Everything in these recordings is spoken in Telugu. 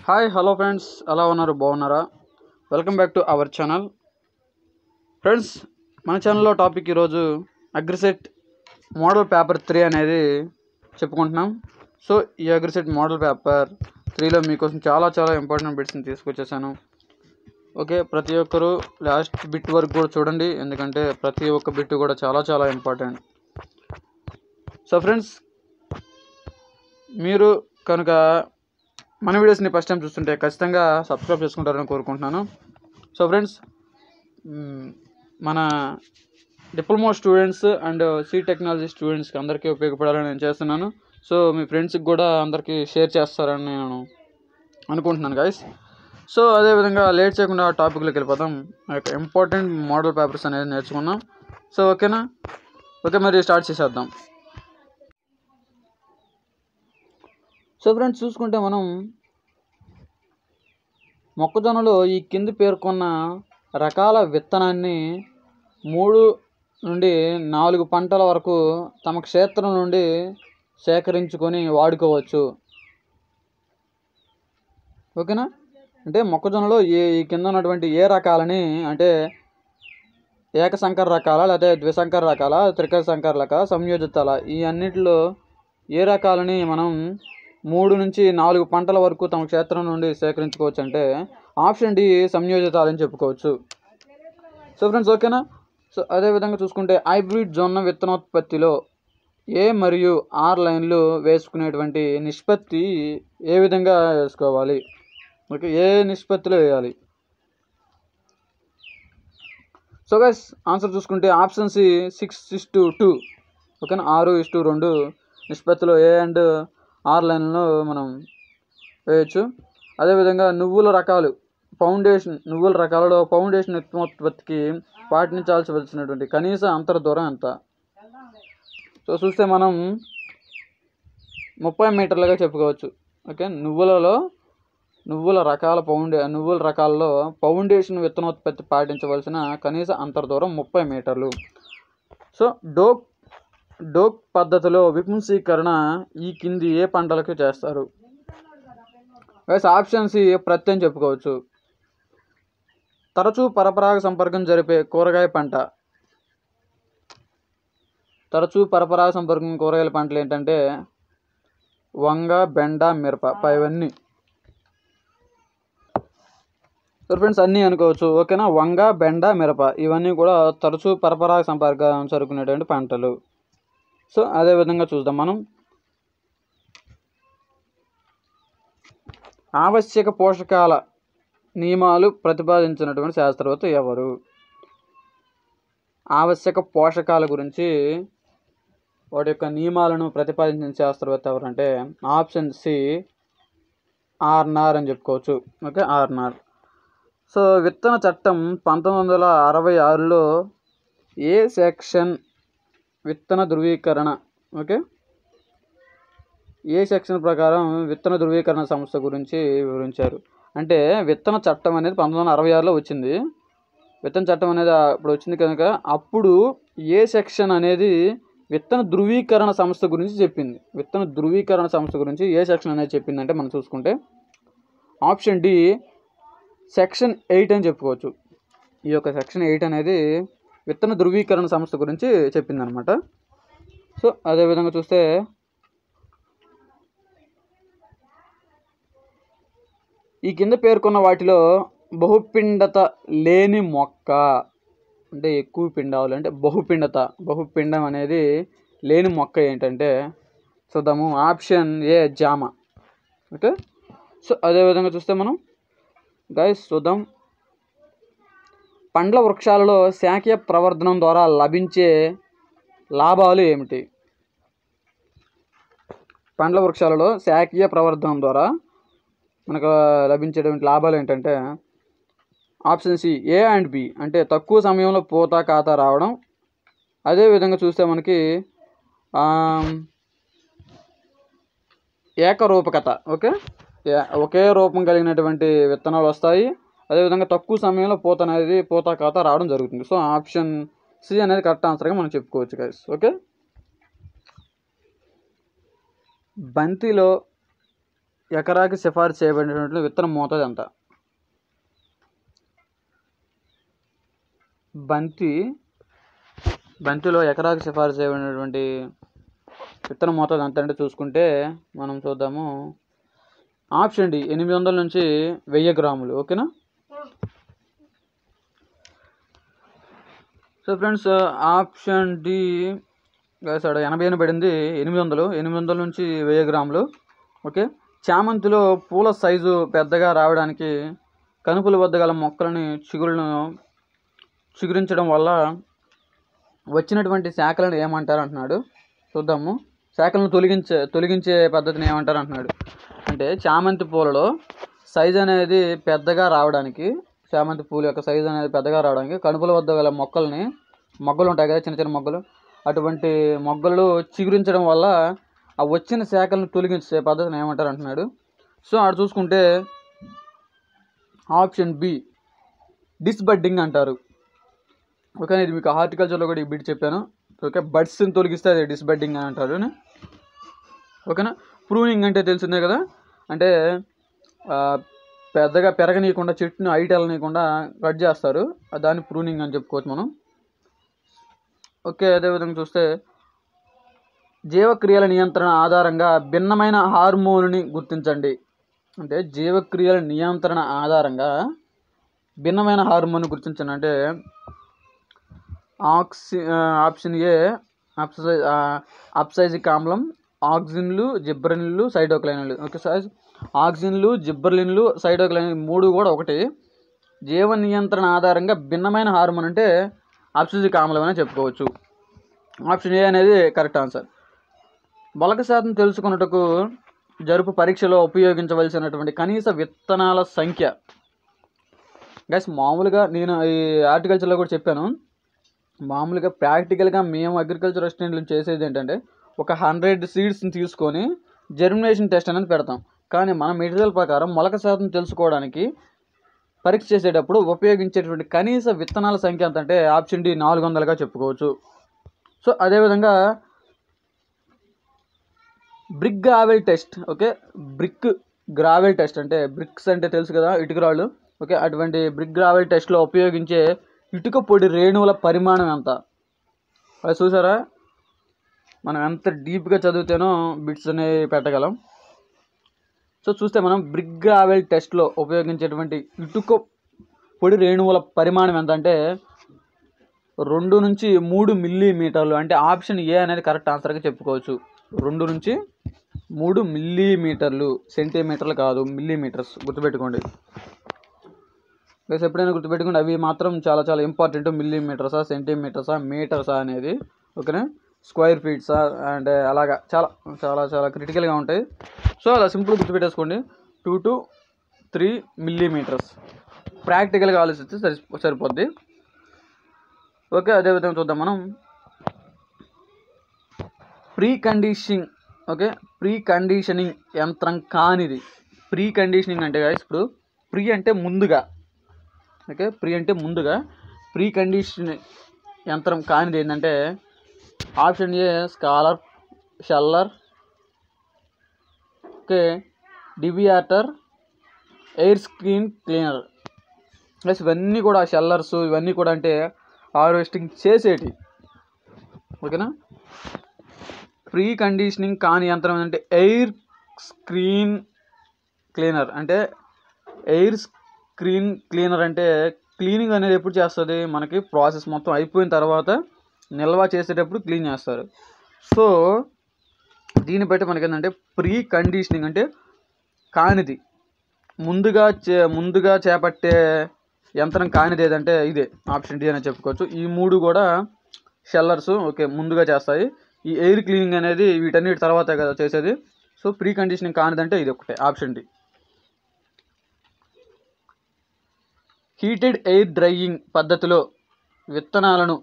హాయ్ హలో ఫ్రెండ్స్, ఎలా ఉన్నారు? బాగున్నారా? Welcome back to our channel. Friends, మన ఛానల్లో టాపిక్ ఈరోజు అగ్రిసెట్ మోడల్ పేపర్ 3 అనేది చెప్పుకుంటున్నాం. సో ఈ అగ్రిసెట్ మోడల్ పేపర్ 3లో మీకోసం చాలా ఇంపార్టెంట్ బిట్స్ని తీసుకొచ్చేసాను. ఓకే, ప్రతి ఒక్కరూ లాస్ట్ బిట్ వరకు కూడా చూడండి, ఎందుకంటే ప్రతి ఒక్క బిట్ కూడా చాలా ఇంపార్టెంట్. సో ఫ్రెండ్స్, మీరు కనుక మన వీడియోస్ని ఫస్ట్ టైం చూస్తుంటే ఖచ్చితంగా సబ్స్క్రైబ్ చేసుకుంటారని కోరుకుంటున్నాను. సో ఫ్రెండ్స్, మన diploma students and see technology స్టూడెంట్స్కి అందరికీ ఉపయోగపడాలని నేను చేస్తున్నాను. సో మీ ఫ్రెండ్స్కి కూడా అందరికీ షేర్ చేస్తారని నేను అనుకుంటున్నాను గైస్. సో అదేవిధంగా లేట్ చేయకుండా టాపిక్లోకి వెళ్ళిపోదాం. ఇంపార్టెంట్ మోడల్ పేపర్స్ అనేది నేర్చుకున్నాం. సో ఓకేనా? ఓకే, మరి స్టార్ట్ చేసేద్దాం. సో ఫ్రెండ్స్, చూసుకుంటే మనం మొక్కజొన్నలో ఈ కింది పేర్కొన్న రకాల విత్తనాన్ని 3 నుండి 4 పంటల వరకు తమ క్షేత్రం నుండి సేకరించుకొని వాడుకోవచ్చు. ఓకేనా? అంటే మొక్కజొన్నలో ఈ కింద ఉన్నటువంటి ఏ రకాలని, అంటే ఏకసంకర రకాల, లేదా ద్విసంకర రకాల, త్రికర సంకర రకాల, సంయోజితాల, ఈ అన్నిటిలో ఏ రకాలని మనం 3 నుంచి 4 పంటల వరకు తమ క్షేత్రం నుండి సేకరించుకోవచ్చు అంటే ఆప్షన్ డి సంయోజితాలని చెప్పుకోవచ్చు. సో ఫ్రెండ్స్, ఓకేనా? సో అదేవిధంగా చూసుకుంటే హైబ్రిడ్ జొన్న విత్తనోత్పత్తిలో ఏ మరియు ఆర్ లైన్లు వేసుకునేటువంటి నిష్పత్తి ఏ విధంగా వేసుకోవాలి? ఓకే, ఏ నిష్పత్తిలో వేయాలి? సో గైస్, ఆన్సర్ చూసుకుంటే ఆప్షన్ సి 6:2. ఓకేనా, 6:2 నిష్పత్తిలో ఏ అండ్ ఆర్ లైన్లో మనం వేయచ్చు. అదేవిధంగా నువ్వుల రకాలలో ఫౌండేషన్ విత్తనోత్పత్తికి పాటించాల్సి కనీస అంతర దూరం ఎంత? సో చూస్తే మనం 30 మీటర్లుగా చెప్పుకోవచ్చు. ఓకే, నువ్వుల రకాలలో ఫౌండేషన్ విత్తనోత్పత్తి పాటించవలసిన కనీస అంతర దూరం 30 మీటర్లు. సో డోక్ పద్ధతిలో విపుంసీకరణ ఈ కింది ఏ పంటలకు చేస్తారు? ఆప్షన్ సి ప్రత్తి అని చెప్పుకోవచ్చు. తరచూ పరపరాగ సంపర్కం జరిపే కూరగాయల పంటలు ఏంటంటే వంగ, బెండ, మిరప, ఇవన్నీ. సో ఫ్రెండ్స్, అన్నీ అనుకోవచ్చు. ఓకేనా, వంగ, బెండ, మిరప ఇవన్నీ కూడా తరచూ పరపరాగ సంపర్కం జరుపుకునేటువంటి పంటలు. సో అదేవిధంగా చూద్దాం మనం. ఆవశ్యక పోషకాల నియమాలు ప్రతిపాదించినటువంటి శాస్త్రవేత్త ఎవరు? ఆవశ్యక పోషకాల గురించి వాటి యొక్క నియమాలను ప్రతిపాదించిన శాస్త్రవేత్త ఎవరంటే ఆప్షన్ సి ఆర్నార్ అని చెప్పుకోవచ్చు. ఓకే, ఆర్నార్. సో విత్తన చట్టం 1966లో ఏ సెక్షన్ విత్తన ధృవీకరణ, ఓకే, ఏ సెక్షన్ ప్రకారం విత్తన ధృవీకరణ సంస్థ గురించి వివరించారు? అంటే విత్తన చట్టం అనేది 1966లో వచ్చింది. విత్తన చట్టం అనేది అప్పుడు వచ్చింది కనుక అప్పుడు ఏ సెక్షన్ అనేది విత్తన ధృవీకరణ సంస్థ గురించి చెప్పింది? విత్తన ధృవీకరణ సంస్థ గురించి ఏ సెక్షన్ అనేది చెప్పిందంటే మనం చూసుకుంటే ఆప్షన్ డి సెక్షన్ 8 అని చెప్పుకోవచ్చు. ఈ యొక్క సెక్షన్ 8 అనేది విత్తన ధృవీకరణ సంస్థ గురించి చెప్పిందనమాట. సో అదేవిధంగా చూస్తే ఈ కింద పేర్కొన్న వాటిలో బహుపిండత లేని మొక్క, అంటే ఎక్కువ పిండాలు, అంటే బహుపిండం అనేది లేని మొక్క ఏంటంటే చూద్దాము. ఆప్షన్ ఏ జామ. ఓకే, సో అదేవిధంగా చూస్తే మనం గైస్ చూద్దాం. పండ్ల వృక్షాలలో శాఖీయ ప్రవర్ధనం ద్వారా లభించే లాభాలు ఏమిటి? పండ్ల వృక్షాలలో శాఖీయ ప్రవర్ధనం ద్వారా మనకు లభించేటువంటి లాభాలు ఏంటంటే option C A and B, అంటే తక్కువ సమయంలో పూత కాత రావడం. అదేవిధంగా చూస్తే మనకి ఏకరూపకత. ఓకే, ఒకే రూపం కలిగినటువంటి విత్తనాలు వస్తాయి. అదేవిధంగా తక్కువ సమయంలో పూత కాత రావడం జరుగుతుంది. సో ఆప్షన్ సి అనేది కరెక్ట్ ఆన్సర్గా మనం చెప్పుకోవచ్చు గైస్. ఓకే, బంతిలో ఎకరాకి సిఫారసు చేయబడినటువంటి విత్తన మోతాదు ఎంత? బంతిలో ఎకరాకి సిఫారసు చేయబడినటువంటి విత్తన మోతాదు ఎంత అంటే చూసుకుంటే మనం చూద్దాము. ఆప్షన్ డి 800 నుంచి 1000 గ్రాములు. ఓకేనా? సో ఫ్రెండ్స్, ఆప్షన్ డి అక్కడ 80 పడింది. 800 నుంచి 1000 గ్రాములు. ఓకే. చామంతిలో పూల సైజు పెద్దగా రావడానికి కనుపుల వద్ద గల మొక్కలని చిగురించడం వల్ల వచ్చినటువంటి శాఖలను ఏమంటారు అంటున్నాడు. చూద్దాము. శాఖలను తొలగించే పద్ధతిని ఏమంటారు అంటున్నాడు. అంటే చామంతి పూలలో సైజు అనేది పెద్దగా రావడానికి, చామంతి పూల యొక్క సైజు అనేది పెద్దగా రావడానికి కనుపుల వద్ద గల మొగ్గలు ఉంటాయి కదా, చిన్న చిన్న మొగ్గలు, అటువంటి మొగ్గలు చిగురించడం వల్ల ఆ వచ్చిన శాఖలను తొలగించే పద్ధతిని ఏమంటారు అంటున్నాడు. సో అక్కడ చూసుకుంటే ఆప్షన్ బి డిస్బడ్డింగ్ అంటారు. ఓకే. ఇది మీకు హార్టికల్చర్లో కూడా ఈ బిట్ చెప్పాను. ఓకే. బడ్స్ని తొలగిస్తే అది డిస్బడ్డింగ్ అని అంటారు. ఓకేనా? ప్రూనింగ్ అంటే తెలిసిందే కదా, అంటే పెద్దగా పెరగనీయకుండా, చెట్టుని హైట్ వెళ్ళనీయకుండా కట్ చేస్తారు, దాన్ని ప్రూనింగ్ అని చెప్పుకోవచ్చు మనం. ఓకే. అదేవిధంగా చూస్తే జీవక్రియల నియంత్రణ ఆధారంగా భిన్నమైన హార్మోన్ని గుర్తించండి. అంటే జీవక్రియల నియంత్రణ ఆధారంగా భిన్నమైన హార్మోన్ గుర్తించండి. అంటే ఆప్షన్ ఏ అబ్సైజిక్ ఆమ్లం, ఆక్సిన్లు, జిబ్బర్లిన్లు, సైటోకైనిన్లు. ఓకే. ఆక్సిన్లు, జిబ్బర్లిన్లు, సైటోకైనిన్లు 3 కూడా ఒకటి. జీవ నియంత్రణ ఆధారంగా భిన్నమైన హార్మోన్ అంటే అబ్సైజిక్ ఆమ్లం అని చెప్పుకోవచ్చు. ఆప్షన్ ఏ అనేది కరెక్ట్ ఆన్సర్. మొలక శాతం తెలుసుకున్నట్టుకు జరుపు పరీక్షలో ఉపయోగించవలసినటువంటి కనీస విత్తనాల సంఖ్య. గైస్, మామూలుగా నేను ఈ హార్టికల్చర్లో కూడా చెప్పాను, మామూలుగా ప్రాక్టికల్గా మేము అగ్రికల్చర్ అసిస్టెంట్లు చేసేది ఏంటంటే ఒక 100 సీడ్స్ని తీసుకొని జర్మినేషన్ టెస్ట్ అనేది పెడతాం. కానీ మన మెటీరియల్ ప్రకారం మొలక శాతం తెలుసుకోవడానికి పరీక్ష చేసేటప్పుడు ఉపయోగించేటువంటి కనీస విత్తనాల సంఖ్య ఎంత అంటే ఆప్షన్ డి 400గా చెప్పుకోవచ్చు. సో అదేవిధంగా brick gravel test. Okay. Brick gravel test అంటే బ్రిక్స్ అంటే తెలుసు కదా, ఇటుకరాళ్ళు. ఓకే. అటువంటి బ్రిక్ గ్రావెల్ టెస్ట్లో ఉపయోగించే ఇటుక పొడి రేణువుల పరిమాణం ఎంత? అది చూసారా, మనం ఎంత డీప్గా చదివితేనో బిట్స్ అనేవి పెట్టగలం. సో చూస్తే మనం బ్రిక్ గ్రావెల్ టెస్ట్లో ఉపయోగించేటువంటి ఇటుక పొడి రేణువుల పరిమాణం ఎంత అంటే 2 నుంచి 3 మిల్లీమీటర్లు. అంటే ఆప్షన్ ఏ అనేది కరెక్ట్ ఆన్సర్గా చెప్పుకోవచ్చు. 2 నుంచి 3 మిల్లీమీటర్లు, సెంటీమీటర్లు కాదు, మిల్లీమీటర్స్. గుర్తుపెట్టుకోండి. ఎప్పుడైనా గుర్తుపెట్టుకోండి, అవి మాత్రం చాలా చాలా ఇంపార్టెంట్. మిల్లీమీటర్సా, సెంటీమీటర్సా, మీటర్సా అనేది. ఓకేనా? స్క్వేర్ ఫీట్సా, అంటే అలాగా చాలా చాలా చాలా క్రిటికల్గా ఉంటాయి. సో అలా సింపుల్ గుర్తుపెట్టేసుకోండి. 2 to 3 millimetres. ప్రాక్టికల్గా ఆలోచిస్తే సరిపోద్ది. ఓకే. అదేవిధంగా చూద్దాం మనం pre conditioning. Okay. Pre conditioning యంత్రం కానిది. ప్రీ కండిషనింగ్ అంటే గాయస్, ఇప్పుడు ప్రీ అంటే ముందుగా. ఓకే. ప్రీ అంటే ముందుగా. ప్రీ కండిషనింగ్ యంత్రం కానిది ఏంటంటే option A scalper, sheller, okay, deviator, air screen cleaner. Plus ఇవన్నీ కూడా షెల్లర్స్, ఇవన్నీ కూడా అంటే హార్వెస్టింగ్ చేసేటి. ఓకేనా? ప్రీ కండిషనింగ్ కాని యంత్రం ఏంటంటే ఎయిర్ స్క్రీన్ క్లీనర్. అంటే ఎయిర్ స్క్రీన్ క్లీనర్ అంటే క్లీనింగ్ అనేది ఎప్పుడు చేస్తుంది, మనకి ప్రాసెస్ మొత్తం అయిపోయిన తర్వాత నిల్వ చేసేటప్పుడు క్లీన్ చేస్తారు. సో దీన్ని బట్టి మనకి ఏంటంటే ప్రీ కండిషనింగ్ అంటే కానిది, ముందుగా చేపట్టే యంత్రం కానిది ఏదంటే ఇదే, ఆప్షన్ డి అని చెప్పుకోవచ్చు. ఈ 3 కూడా షెల్లర్స్. ఓకే. ముందుగా చేస్తాయి. ఈ ఎయిర్ క్లీనింగ్ అనేది వీటన్నిటి తర్వాతే కదా చేసేది. సో ప్రీ కండిషనింగ్ కానిదంటే ఇది ఒకటే, option D. Heated air drying పద్ధతిలో విత్తనాలను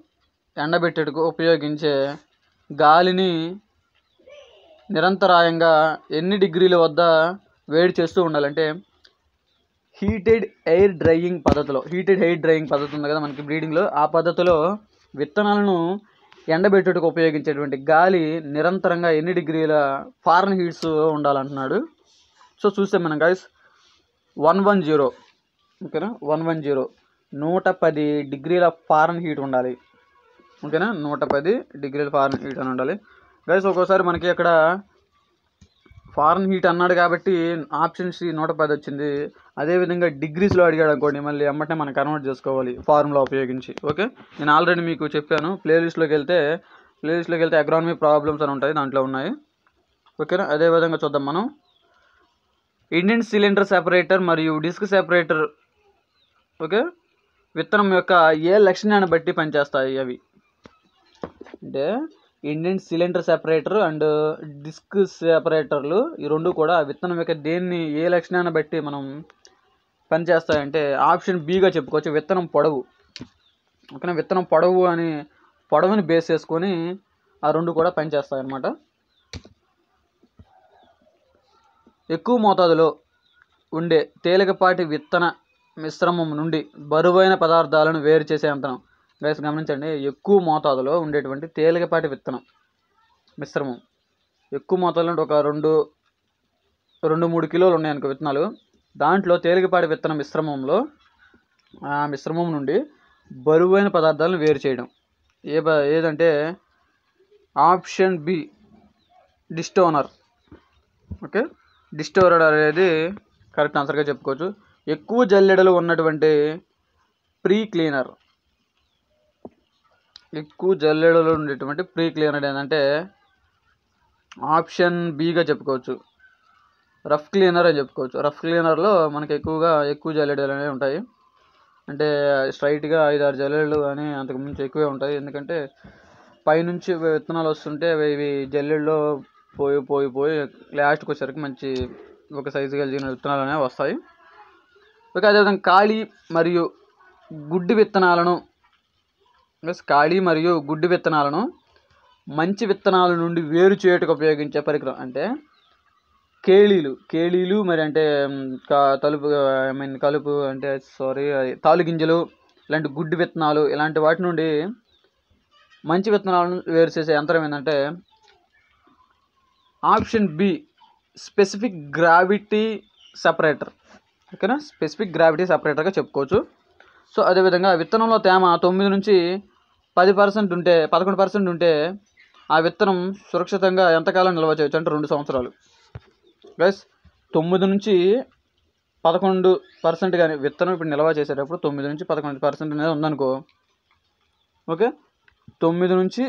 ఎండబెట్టేందుకు ఉపయోగించే గాలిని నిరంతరాయంగా ఎన్ని డిగ్రీల వద్ద వేడి చేస్తూ ఉండాలంటే హీటెడ్ ఎయిర్ డ్రైయింగ్ పద్ధతిలో, హీటెడ్ ఎయిర్ డ్రైయింగ్ పద్ధతి ఉంది కదా మనకి బ్రీడింగ్లో, ఆ పద్ధతిలో విత్తనాలను ఎండబెట్టుటకు ఉపయోగించేటువంటి గాలి నిరంతరంగా ఎన్ని డిగ్రీల ఫారెన్హీట్స్ ఉండాలంటున్నాడు. సో చూస్తే మనం గైస్ 110 ఓకేనా 110 110 డిగ్రీల ఫారెన్హీట్ ఉండాలి ఓకేనా 110 డిగ్రీల ఫారెన్హీట్ అని ఉండాలి గైస్. ఒక్కోసారి మనకి అక్కడ ఫారెన్హీట్ అన్నాడు కాబట్టి ఆప్షన్ సి 110 వచ్చింది. అదేవిధంగా డిగ్రీస్లో అడిగాడు అనుకోండి మళ్ళీ ఎమ్మటే మనం కన్వర్ట్ చేసుకోవాలి ఫార్ములా ఉపయోగించి. ఓకే, నేను ఆల్రెడీ మీకు చెప్పాను. ప్లేలిస్ట్లోకి వెళ్తే అగ్రానమీ ప్రాబ్లమ్స్ అని ఉంటాయి, దాంట్లో ఉన్నాయి ఓకేనా. అదేవిధంగా చూద్దాం మనం ఇండియన్ సిలిండర్ సెపరేటర్ మరియు డిస్క్ సెపరేటర్ ఓకే విత్తనం యొక్క ఏ లక్షణాన్ని బట్టి పనిచేస్తాయి అవి అంటే Indian cylinder separator and disc సెపరేటర్లు ఈ రెండు కూడా విత్తనం యొక్క దేన్ని ఏ లక్షణాన్ని బట్టి మనం పనిచేస్తాయంటే ఆప్షన్ బిగా చెప్పుకోవచ్చు, విత్తనం పొడవు ఓకేనా. విత్తనం పొడవుని బేస్ చేసుకొని ఆ రెండు కూడా పనిచేస్తాయి అన్నమాట. ఎక్కువ మోతాదులో ఉండే తేలికపాటి విత్తన మిశ్రమం నుండి బరువైన పదార్థాలను వేరు చేసే యంత్రం. గైస్ గమనించండి, ఎక్కువ మోతాదులో ఉండేటువంటి తేలికపాటి విత్తనం మిశ్రమం ఎక్కువ మోతాదులో ఒక 2-3 కిలోలు ఉన్నాయనుకో విత్తనాలు, దాంట్లో తేలికపాటి విత్తన మిశ్రమం నుండి బరువైన పదార్థాలను వేరు చేయడం ఏదంటే ఆప్షన్ బి డిస్టోనర్ ఓకే. డిస్టోనర్ అనేది కరెక్ట్ ఆన్సర్గా చెప్పుకోవచ్చు. ఎక్కువ జల్లెడలు ఉన్నటువంటి ప్రీ క్లీనర్ ఏంటంటే ఆప్షన్ బిగా చెప్పుకోవచ్చు, రఫ్ క్లీనర్ అని చెప్పుకోవచ్చు. రఫ్ క్లీనర్లో మనకి ఎక్కువ జల్లెడలు అనేవి ఉంటాయి, అంటే స్ట్రైట్గా 5-6 జల్లెడలు కానీ అంతకుమించి ఎక్కువే ఉంటాయి. ఎందుకంటే పైనుంచి విత్తనాలు వస్తుంటే ఇవి జల్లెడలో పోయి లాస్ట్కి వచ్చేసరికి మంచి ఒక సైజు కలిగిన విత్తనాలు అనేవి వస్తాయి ఓకే. అదేవిధంగా ఖాళీ మరియు గుడ్డి విత్తనాలను మంచి విత్తనాల నుండి వేరు చేయటకు ఉపయోగించే పరికరం అంటే కేళీలు మరి అంటే కలుపు అంటే తాలుగింజలు ఇలాంటి గుడ్డి విత్తనాలు ఇలాంటి వాటి నుండి మంచి విత్తనాలను వేరు చేసే యంత్రం ఏంటంటే option be specific gravity separator ఓకేనా. స్పెసిఫిక్ గ్రావిటీ సెపరేటర్గా చెప్పుకోవచ్చు. సో అదేవిధంగా విత్తనంలో తేమ 9 నుంచి 10% ఉంటే 11% ఉంటే ఆ విత్తనం సురక్షితంగా ఎంతకాలం నిల్వ చేయొచ్చు అంటే 2 సంవత్సరాలు. ప్లస్ 9 నుంచి 11% కానీ విత్తనం ఇప్పుడు నిల్వ చేసేటప్పుడు 9 నుంచి 11% అనేది ఉందనుకో ఓకే. 9 నుంచి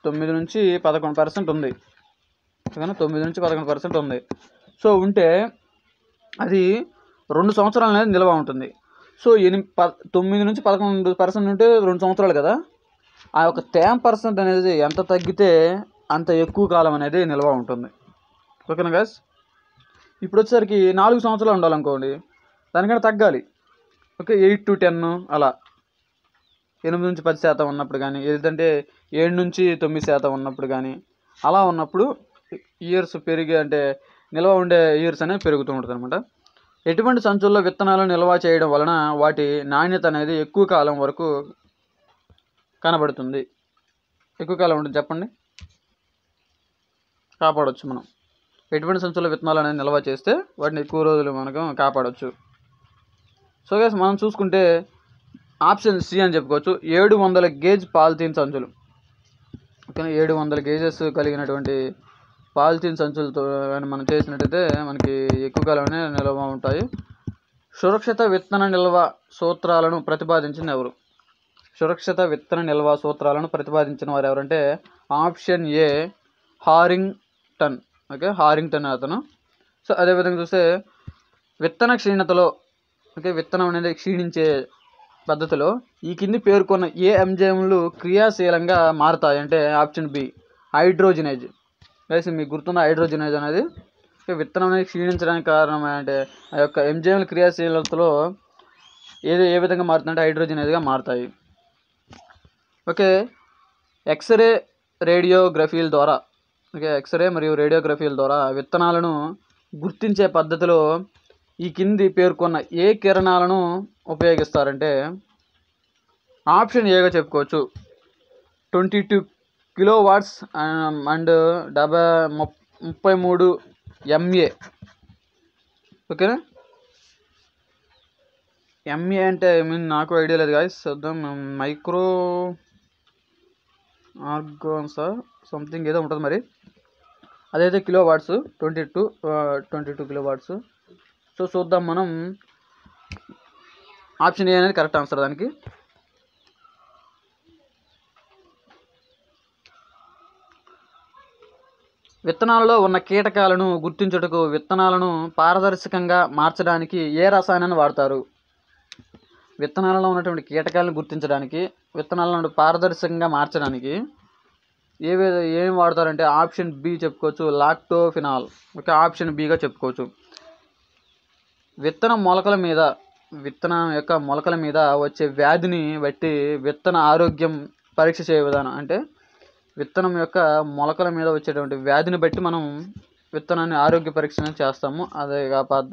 11% ఉంది ఓకేనా. 9 నుంచి 11% ఉంది. సో ఉంటే అది 2 సంవత్సరాలు అనేది నిల్వ ఉంటుంది. సో 9 నుంచి 11% ఉంటే 2 సంవత్సరాలు కదా. ఆ యొక్క తేమ % అనేది ఎంత తగ్గితే అంత ఎక్కువ కాలం అనేది నిల్వ ఉంటుంది ఓకేనా గైస్. ఇప్పుడు వచ్చేసరికి 4 సంవత్సరాలు ఉండాలనుకోండి, దానికన్నా తగ్గాలి ఓకే. 8 to 10 అలా 8 నుంచి 10% ఉన్నప్పుడు కానీ, ఏదంటే 7 నుంచి 9% ఉన్నప్పుడు కానీ, అలా ఉన్నప్పుడు ఇయర్స్ పెరిగి అంటే నిల్వ ఉండే ఇయర్స్ అనేది పెరుగుతూ ఉంటుంది అనమాట. ఎటువంటి సంచుల్లో విత్తనాలను నిల్వ చేయడం వలన వాటి నాణ్యత అనేది ఎక్కువ కాలం వరకు కనబడుతుంది, ఎక్కువ కాలం ఉంటుంది చెప్పండి, కాపాడవచ్చు మనం. ఎటువంటి సంచుల్లో విత్తనాలు అనేది నిల్వ చేస్తే వాటిని ఎక్కువ రోజులు మనకు కాపాడవచ్చు. సో గైస్ మనం చూసుకుంటే ఆప్షన్ సి అని చెప్పుకోవచ్చు, 700 గేజ్ పాలిథీన్ సంచులు ఓకేనా. 700 గేజెస్ కలిగినటువంటి పాలిథీన్ సంచులతో మనం చేసినట్టయితే మనకి ఎక్కువ కాలమే నిల్వ ఉంటాయి. సురక్షిత విత్తన నిల్వ సూత్రాలను ప్రతిపాదించిన ఎవరు? సురక్షిత విత్తన నిల్వ సూత్రాలను ప్రతిపాదించిన వారు ఎవరంటే option A Harrington okay. Harrington అతను. సో అదేవిధంగా చూస్తే విత్తన క్షీణతలో ఓకే, విత్తనం అనేది క్షీణించే పద్ధతిలో ఈ కింది పేర్కొన్న ఏ ఎంజైమ్లు క్రియాశీలంగా మారుతాయి అంటే ఆప్షన్ బి హైడ్రోజనేజ్. వేసి మీకు గుర్తున్న హైడ్రోజనేజ్ అనేది విత్తనం అనేది క్షీణించడానికి కారణం అంటే ఆ యొక్క ఎంజైమ్ల క్రియాశీలతలో ఏ విధంగా మారుతుందంటే హైడ్రోజనేజ్గా మారుతాయి ఓకే. ఎక్స్రే మరియు రేడియోగ్రఫీల ద్వారా విత్తనాలను గుర్తించే పద్ధతిలో ఈ కింది పేర్కొన్న ఏ కిరణాలను ఉపయోగిస్తారంటే ఆప్షన్ ఏగా చెప్పుకోవచ్చు, 22 kW అండ్ 33 MA ఓకేనా. ఎంఏ అంటే ఐ మీన్ నాకు ఐడియా లేదు గాయస్. చూద్దాం. మైక్రో ఆర్గాన్సా సంథింగ్ ఏదో ఉంటుంది మరి. అదైతే kilo watts 22 kilo watts. So చూద్దాం మనం. ఆప్షన్ ఏ అనేది కరెక్ట్ ఆన్సర్ దానికి. విత్తనాలలో ఉన్న కీటకాలను గుర్తించుటకు విత్తనాలను పారదర్శకంగా మార్చడానికి ఏ రసాయనాన్ని వాడతారు? విత్తనాలలో ఉన్నటువంటి కీటకాలను గుర్తించడానికి, విత్తనాలను పారదర్శకంగా మార్చడానికి ఏం వాడతారంటే ఆప్షన్ బి చెప్పుకోవచ్చు, లాక్టోఫినాల్. ఓకే, ఆప్షన్ బిగా చెప్పుకోవచ్చు. విత్తనం యొక్క మొలకల మీద వచ్చే వ్యాధిని బట్టి విత్తన ఆరోగ్యం పరీక్ష చేయ విధానం. అంటే విత్తనం యొక్క మొలకల మీద వచ్చేటువంటి వ్యాధిని బట్టి మనం విత్తనాన్ని ఆరోగ్య పరీక్ష చేస్తాము. అదే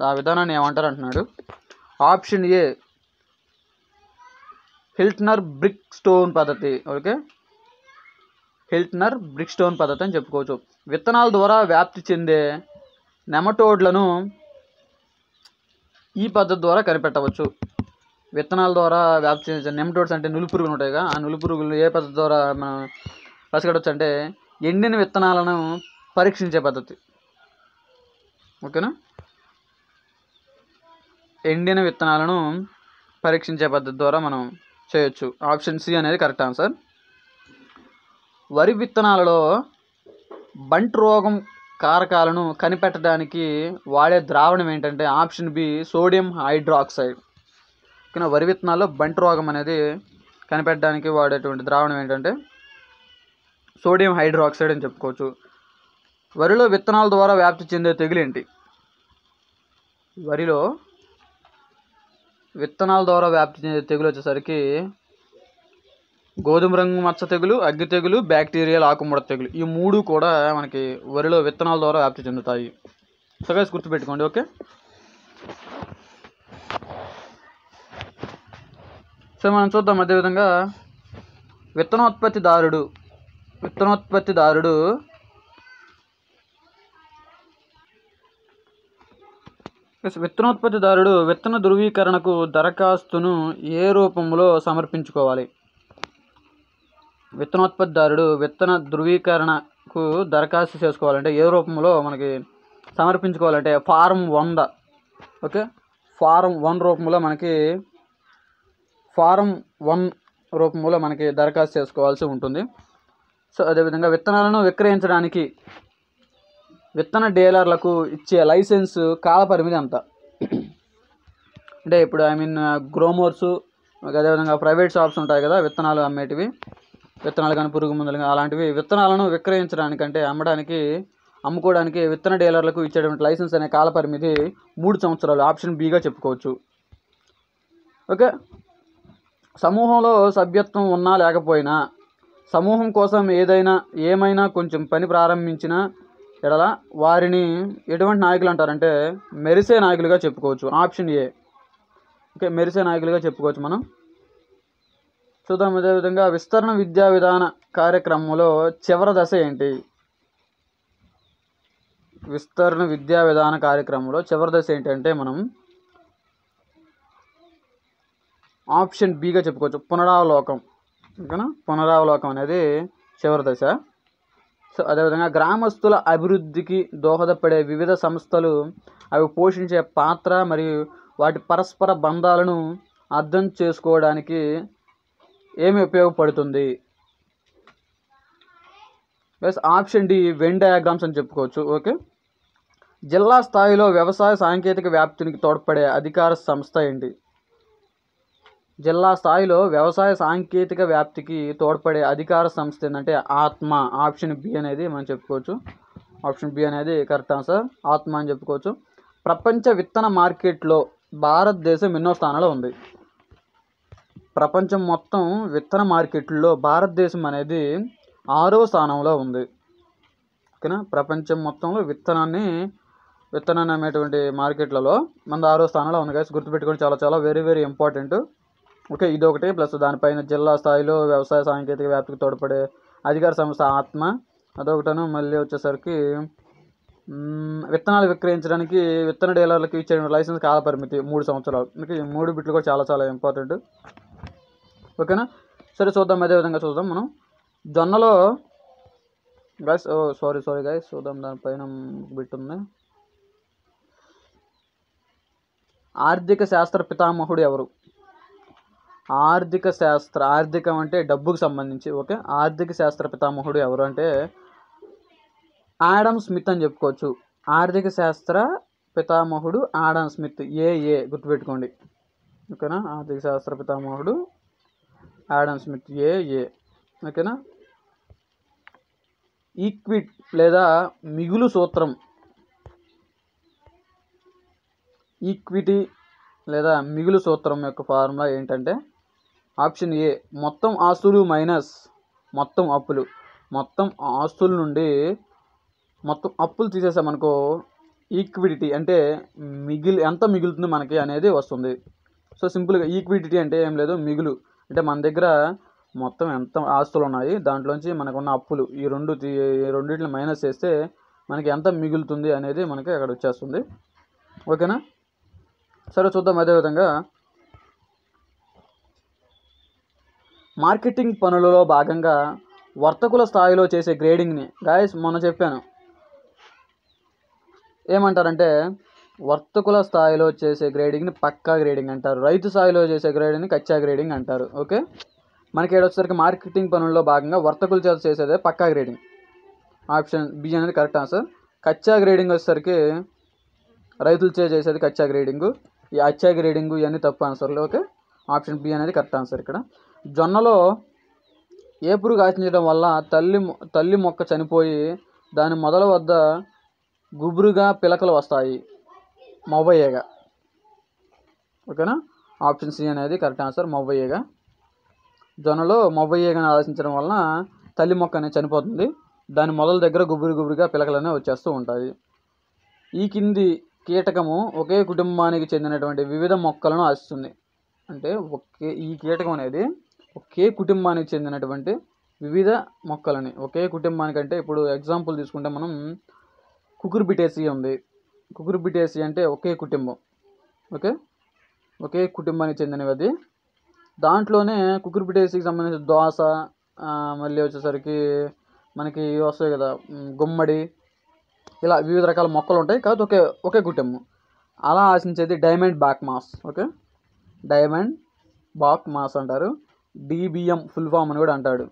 ఆ విధానాన్ని ఏమంటారు అంటున్నాడు. ఆప్షన్ ఏ హిల్ట్నర్ బ్రిక్ స్టోన్ పద్ధతి. ఓకే, హిల్ట్నర్ బ్రిక్ స్టోన్ పద్ధతి అని చెప్పుకోవచ్చు. విత్తనాల ద్వారా వ్యాప్తి చెందే నెమటోడ్లను ఈ పద్ధతి ద్వారా కనిపెట్టవచ్చు. విత్తనాల ద్వారా వ్యాప్తి చెందే నెమటోడ్స్ అంటే నులిపురుగులు ఉంటాయిగా, ఆ నులిపురుగులు ఏ పద్ధతి ద్వారా మనం పసిగట్టవచ్చు అంటే ఎండిన విత్తనాలను పరీక్షించే పద్ధతి. ఓకేనా, ఎండిన విత్తనాలను పరీక్షించే పద్ధతి ద్వారా మనం చేయొచ్చు. ఆప్షన్ సి అనేది కరెక్ట్ ఆన్సర్. వరి విత్తనాలలో బంట్ రోగం కారకాలను కనిపెట్టడానికి వాడే ద్రావణం ఏంటంటే ఆప్షన్ బి సోడియం హైడ్రాక్సైడ్. ఓకేనా, వరి విత్తనాల్లో బంట్ రోగం అనేది కనిపెట్టడానికి వాడేటువంటి ద్రావణం ఏంటంటే సోడియం హైడ్రాక్సైడ్ అని చెప్పుకోవచ్చు. వరిలో విత్తనాల ద్వారా వ్యాప్తి చెందే తెగులు ఏంటి? వరిలో విత్తనాల ద్వారా వ్యాప్తి చెందే తెగులు వచ్చేసరికి గోధుమ రంగు మచ్చ తెగులు, అగ్గి తెగులు, బ్యాక్టీరియల్ ఆకుముడత తెగులు. ఈ మూడు కూడా మనకి వరిలో విత్తనాల ద్వారా వ్యాప్తి చెందుతాయి. సో గైస్ గుర్తుపెట్టుకోండి. ఓకే, సో మనం చూద్దాం. అదేవిధంగా విత్తనోత్పత్తిదారుడు విత్తన ధృవీకరణకు దరఖాస్తును ఏ రూపంలో సమర్పించుకోవాలి? విత్తనోత్పత్తిదారుడు విత్తన ధృవీకరణకు దరఖాస్తు చేసుకోవాలంటే ఏ రూపంలో మనకి సమర్పించుకోవాలంటే ఫారం 100. ఓకే, ఫారం 1 రూపంలో మనకి దరఖాస్తు చేసుకోవాల్సి ఉంటుంది. సో అదేవిధంగా విత్తనాలను విక్రయించడానికి విత్తన డీలర్లకు ఇచ్చే లైసెన్స్ కాల పరిమితి ఎంత? అంటే ఇప్పుడు గ్రోమర్స్, అదేవిధంగా ప్రైవేట్ షాప్స్ ఉంటాయి కదా విత్తనాలు అమ్మేటివి, విత్తనాలు కానీ పురుగు మందులు కానీ అలాంటివి విత్తనాలను విక్రయించడానికి అంటే అమ్ముకోవడానికి విత్తన డీలర్లకు ఇచ్చేటువంటి లైసెన్స్ అనే కాల పరిమితి 3 సంవత్సరాలు. ఆప్షన్ బిగా చెప్పుకోవచ్చు. ఓకే, సమూహంలో సభ్యత్వం ఉన్నా లేకపోయినా సమూహం కోసం ఏమైనా కొంచెం పని ప్రారంభించిన ఎడల వారిని ఎటువంటి నాయకులు అంటారంటే మెరిసే నాయకులుగా చెప్పుకోవచ్చు. Option A. ఓకే, మెరిసే నాయకులుగా చెప్పుకోవచ్చు మనం. చూద్దాం. అదేవిధంగా విస్తరణ విద్యా విధాన కార్యక్రమంలో చివరి దశ ఏంటి? విస్తరణ విద్యా విధాన కార్యక్రమంలో చివరి దశ ఏంటంటే మనం ఆప్షన్ బిగా చెప్పుకోవచ్చు, పునరావలోకం. ఓకేనా, పునరావలోకం అనేది చివరి దశ. సో అదేవిధంగా గ్రామస్తుల అభివృద్ధికి దోహదపడే వివిధ సంస్థలు అవి పోషించే పాత్ర మరియు వాటి పరస్పర బంధాలను అర్థం చేసుకోవడానికి ఏమి ఉపయోగపడుతుంది? Plus option D Venn diagrams అని చెప్పుకోవచ్చు. ఓకే, జిల్లా స్థాయిలో వ్యవసాయ సాంకేతిక వ్యాప్తికి తోడ్పడే అధికార సంస్థ ఏంటి? జిల్లా స్థాయిలో వ్యవసాయ సాంకేతిక వ్యాప్తికి తోడ్పడే అధికార సంస్థ ఏంటంటే ఆత్మ. ఆప్షన్ బి అనేది మనం చెప్పుకోవచ్చు. ఆప్షన్ బి అనేది కరెక్ట్ ఆన్సర్, ఆత్మ అని చెప్పుకోవచ్చు. ప్రపంచ విత్తన మార్కెట్లో భారతదేశం ఎన్నో స్థానంలో ఉంది? ప్రపంచం మొత్తం విత్తన మార్కెట్లో భారతదేశం అనేది 6వ స్థానంలో ఉంది. ఓకేనా, ప్రపంచం మొత్తంలో విత్తనాన్ని అమ్మేటువంటి మార్కెట్లలో మన 6వ స్థానంలో ఉంది. గైస్ గుర్తుపెట్టుకోండి, చాలా చాలా వెరీ వెరీ ఇంపార్టెంట్. ఓకే, ఇది ఒకటి. ప్లస్ దానిపైన జిల్లా స్థాయిలో వ్యవసాయ సాంకేతిక వ్యాప్తికి తోడ్పడే అధికార సంస్థ ఆత్మ అదొకటను. మళ్ళీ వచ్చేసరికి విత్తనాలు విక్రయించడానికి విత్తన డీలర్లకు ఇచ్చే లైసెన్స్ కాల పరిమితి 3 సంవత్సరాలు. మీకు ఈ 3 బిట్లు కూడా చాలా చాలా ఇంపార్టెంట్. ఓకేనా? సరే చూద్దాం, అదేవిధంగా చూద్దాం మనం జొన్నలో గైస్. సారీ గైస్, చూద్దాం దానిపైన బిట్ ఉంది. ఆర్థిక శాస్త్ర పితామహుడు ఎవరు? ఆర్థికం అంటే డబ్బుకు సంబంధించి. ఓకే, ఆర్థిక శాస్త్ర పితామహుడు ఎవరు అంటే ఆడమ్ స్మిత్ అని చెప్పుకోవచ్చు. ఆర్థిక శాస్త్ర పితామహుడు ఆడమ్ స్మిత్. ఏ గుర్తుపెట్టుకోండి. ఓకేనా? ఆర్థిక శాస్త్ర పితామహుడు ఆడమ్ స్మిత్. ఏ ఓకేనా? ఈక్విట్ లేదా మిగులు సూత్రం. ఈక్విటీ లేదా మిగులు సూత్రం యొక్క ఫార్ములా ఏంటంటే ఆప్షన్ ఏ మొత్తం ఆస్తులు మైనస్ మొత్తం అప్పులు. మొత్తం ఆస్తుల నుండి మొత్తం అప్పులు తీసేసామనుకో ఈక్విడిటీ అంటే ఎంత మిగులుతుంది మనకి అనేది వస్తుంది. సో సింపుల్గా ఈక్విడిటీ అంటే ఏం లేదు, మిగులు అంటే మన దగ్గర మొత్తం ఎంత ఆస్తులు ఉన్నాయి దాంట్లోంచి మనకున్న అప్పులు ఈ రెండింటిని మైనస్ చేస్తే మనకి ఎంత మిగులుతుంది అనేది మనకి అక్కడ వచ్చేస్తుంది. ఓకేనా? సరే చూద్దాం. అదేవిధంగా మార్కెటింగ్ పనులలో భాగంగా వర్తకుల స్థాయిలో చేసే గ్రేడింగ్ని గాయస్ మొన్న చెప్పాను. ఏమంటారంటే వర్తకుల స్థాయిలో చేసే గ్రేడింగ్ని పక్కా గ్రేడింగ్ అంటారు. రైతు స్థాయిలో చేసే గ్రేడింగ్ని కచ్చా గ్రేడింగ్ అంటారు. ఓకే, మనకి వచ్చేసరికి మార్కెటింగ్ పనుల్లో భాగంగా వర్తకుల చేత చేసేదే పక్కా గ్రేడింగ్. ఆప్షన్ బి అనేది కరెక్ట్ ఆన్సర్. కచ్చా గ్రేడింగ్ వచ్చేసరికి రైతులు చేసేది కచ్చా గ్రేడింగు. ఈ అచ్చా గ్రేడింగు ఇవన్నీ తప్పు ఆన్సర్లు. ఓకే, ఆప్షన్ బి అనేది కరెక్ట్ ఆన్సర్. ఇక్కడ జొన్నలో ఏ పురుగు ఆశించడం వల్ల తల్లి మొక్క చనిపోయి దాని మొదల వద్ద గుబురుగా పిలకలు వస్తాయి? మొవ్వయ్యగా. ఓకేనా? ఆప్షన్ సి అనేది కరెక్ట్ ఆన్సర్, మొవ్వయ్యగా. జొన్నలో మొవ్వయ్యగాని ఆశించడం వలన తల్లి మొక్క అనేది చనిపోతుంది, దాని మొదల దగ్గర గుబురుగా పిలకలు అనేవి వచ్చేస్తూ ఉంటాయి. ఈ కింది కీటకము ఒకే కుటుంబానికి చెందినటువంటి వివిధ మొక్కలను ఆశిస్తుంది. అంటే ఈ కీటకం అనేది ఒకే కుటుంబానికి చెందినటువంటి వివిధ మొక్కలని, ఒకే కుటుంబానికి అంటే ఇప్పుడు ఎగ్జాంపుల్ తీసుకుంటే మనం కుకుర్బిటేసి ఉంది. కుకుర్బిటేసి అంటే ఒకే కుటుంబం. ఓకే, ఒకే కుటుంబానికి చెందినవి. అది దాంట్లోనే కుకుర్బిటేసికి సంబంధించిన దోస, మళ్ళీ వచ్చేసరికి మనకి వస్తాయి కదా గుమ్మడి, ఇలా వివిధ రకాల మొక్కలు ఉంటాయి కాబట్టి ఒకే కుటుంబం. అలా ఆశించేది diamondback moth. Okay, diamondback moth అంటారు. డిబిఎం ఫుల్ ఫామ్ అని కూడా అంటాడు.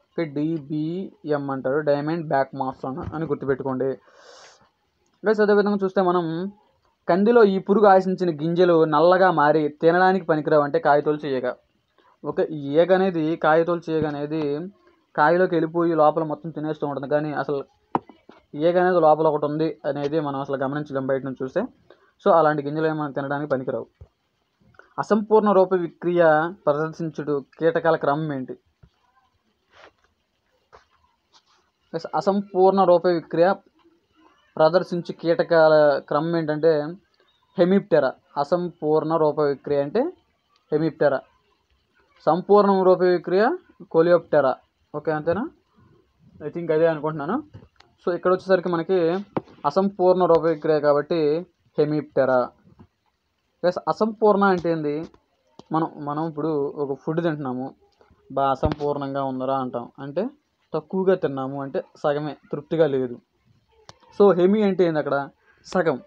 ఓకే, డిబిఎం అంటారు, డైమండ్ బ్యాక్ మాస్ అని గుర్తుపెట్టుకోండి. గైస్ అదేవిధంగా చూస్తే మనం కందిలో ఈ పురుగు ఆశించిన గింజలు నల్లగా మారి తినడానికి పనికిరావు అంటే కాయతోలు చేయగ. ఓకే, ఈ ఈగ అనేది కాయతోలు చేయగ అనేది కాయలోకి వెళ్ళిపోయి లోపల మొత్తం తినేస్తూ ఉంటుంది, కానీ అసలు ఈగ అనేది లోపల ఒకటి ఉంది అనేది మనం అసలు గమనించలేం బయట నుంచి చూస్తే. సో అలాంటి గింజలు ఏమైనా తినడానికి పనికిరావు. అసంపూర్ణ రూప విక్రియ ప్రదర్శించుడు కీటకాల క్రమం ఏంటి? అసంపూర్ణ రూప విక్రియ ప్రదర్శించు కీటకాల క్రమం ఏంటంటే హెమిప్టెరా. అసంపూర్ణ రూప విక్రియ అంటే హెమిప్టెరా. సంపూర్ణ రూప విక్రియ కోలియోప్టెరా. ఓకే, అంతేనా? ఐ థింక్ అదే అనుకుంటున్నాను. సో ఇక్కడ వచ్చేసరికి మనకి అసంపూర్ణ రూప విక్రియ కాబట్టి హెమిప్టెరా. ప్లస్ అసంపూర్ణ అంటే ఏంది? మనం ఇప్పుడు ఒక ఫుడ్ తింటున్నాము, బాగా అసంపూర్ణంగా ఉందరా అంటాం, అంటే తక్కువగా తిన్నాము, అంటే సగమే, తృప్తిగా లేదు. సో హెమి అంటే ఏంది? అక్కడ సగం.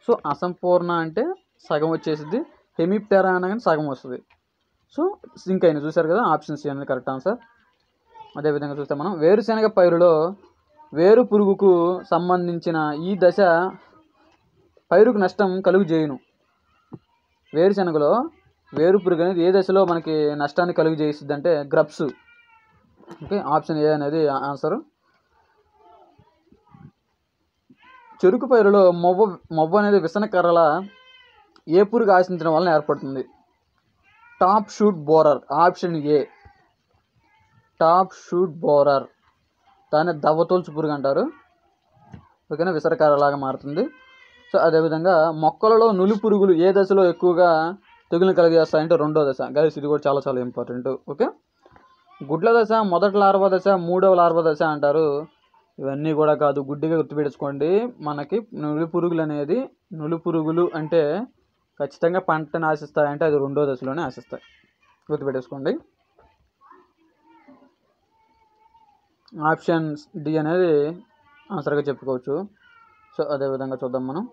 సో అసంపూర్ణ అంటే సగం వచ్చేసింది, హెమిప్టెరా అనగానే సగం వస్తుంది. సో సింక్ అయిన చూసారు కదా, ఆప్షన్ సి అనేది కరెక్ట్ ఆన్సర్. అదేవిధంగా చూస్తే మనం వేరుశనగ పైరులో వేరు పురుగుకు సంబంధించిన ఈ దశ పైరుకు నష్టం కలుగు చేయును. వేరుశనగలో వేరు పురుగు అనేది ఏ దశలో మనకి నష్టాన్ని కలుగు చేస్తుంది అంటే గ్రబ్స్. ఓకే, ఆప్షన్ ఏ అనేది ఆన్సరు. చెరుకు పైరులో మొవ్వ అనేది విసనకర్రల ఏ పురుగు ఆశించడం వలన ఏర్పడుతుంది? Top shoot borer. Option A top shoot borer. దాన్ని దవ్వతోల్చు పురుగు అంటారు. ఓకేనా, విసనకర్రలాగా మారుతుంది. సో అదేవిధంగా మొక్కలలో నులి పురుగులు ఏ దశలో ఎక్కువగా తెగులు కలిగేస్తాయంటే 2వ దశ. గైస్ ఇది కూడా చాలా చాలా ఇంపార్టెంట్. ఓకే, గుడ్ల దశ, మొదటి లార్వా దశ, 3వ లార్వా దశ అంటారు. ఇవన్నీ కూడా కాదు, గుడ్డిగా గుర్తుపెట్టుకోండి. మనకి నులి పురుగులు అంటే ఖచ్చితంగా పంటను ఆశిస్తాయంటే అది రెండో దశలోనే ఆశిస్తాయి, గుర్తుపెట్టేసుకోండి. ఆప్షన్ డి అనేది ఆన్సర్గా చెప్పుకోవచ్చు. సో అదేవిధంగా చూద్దాం మనం.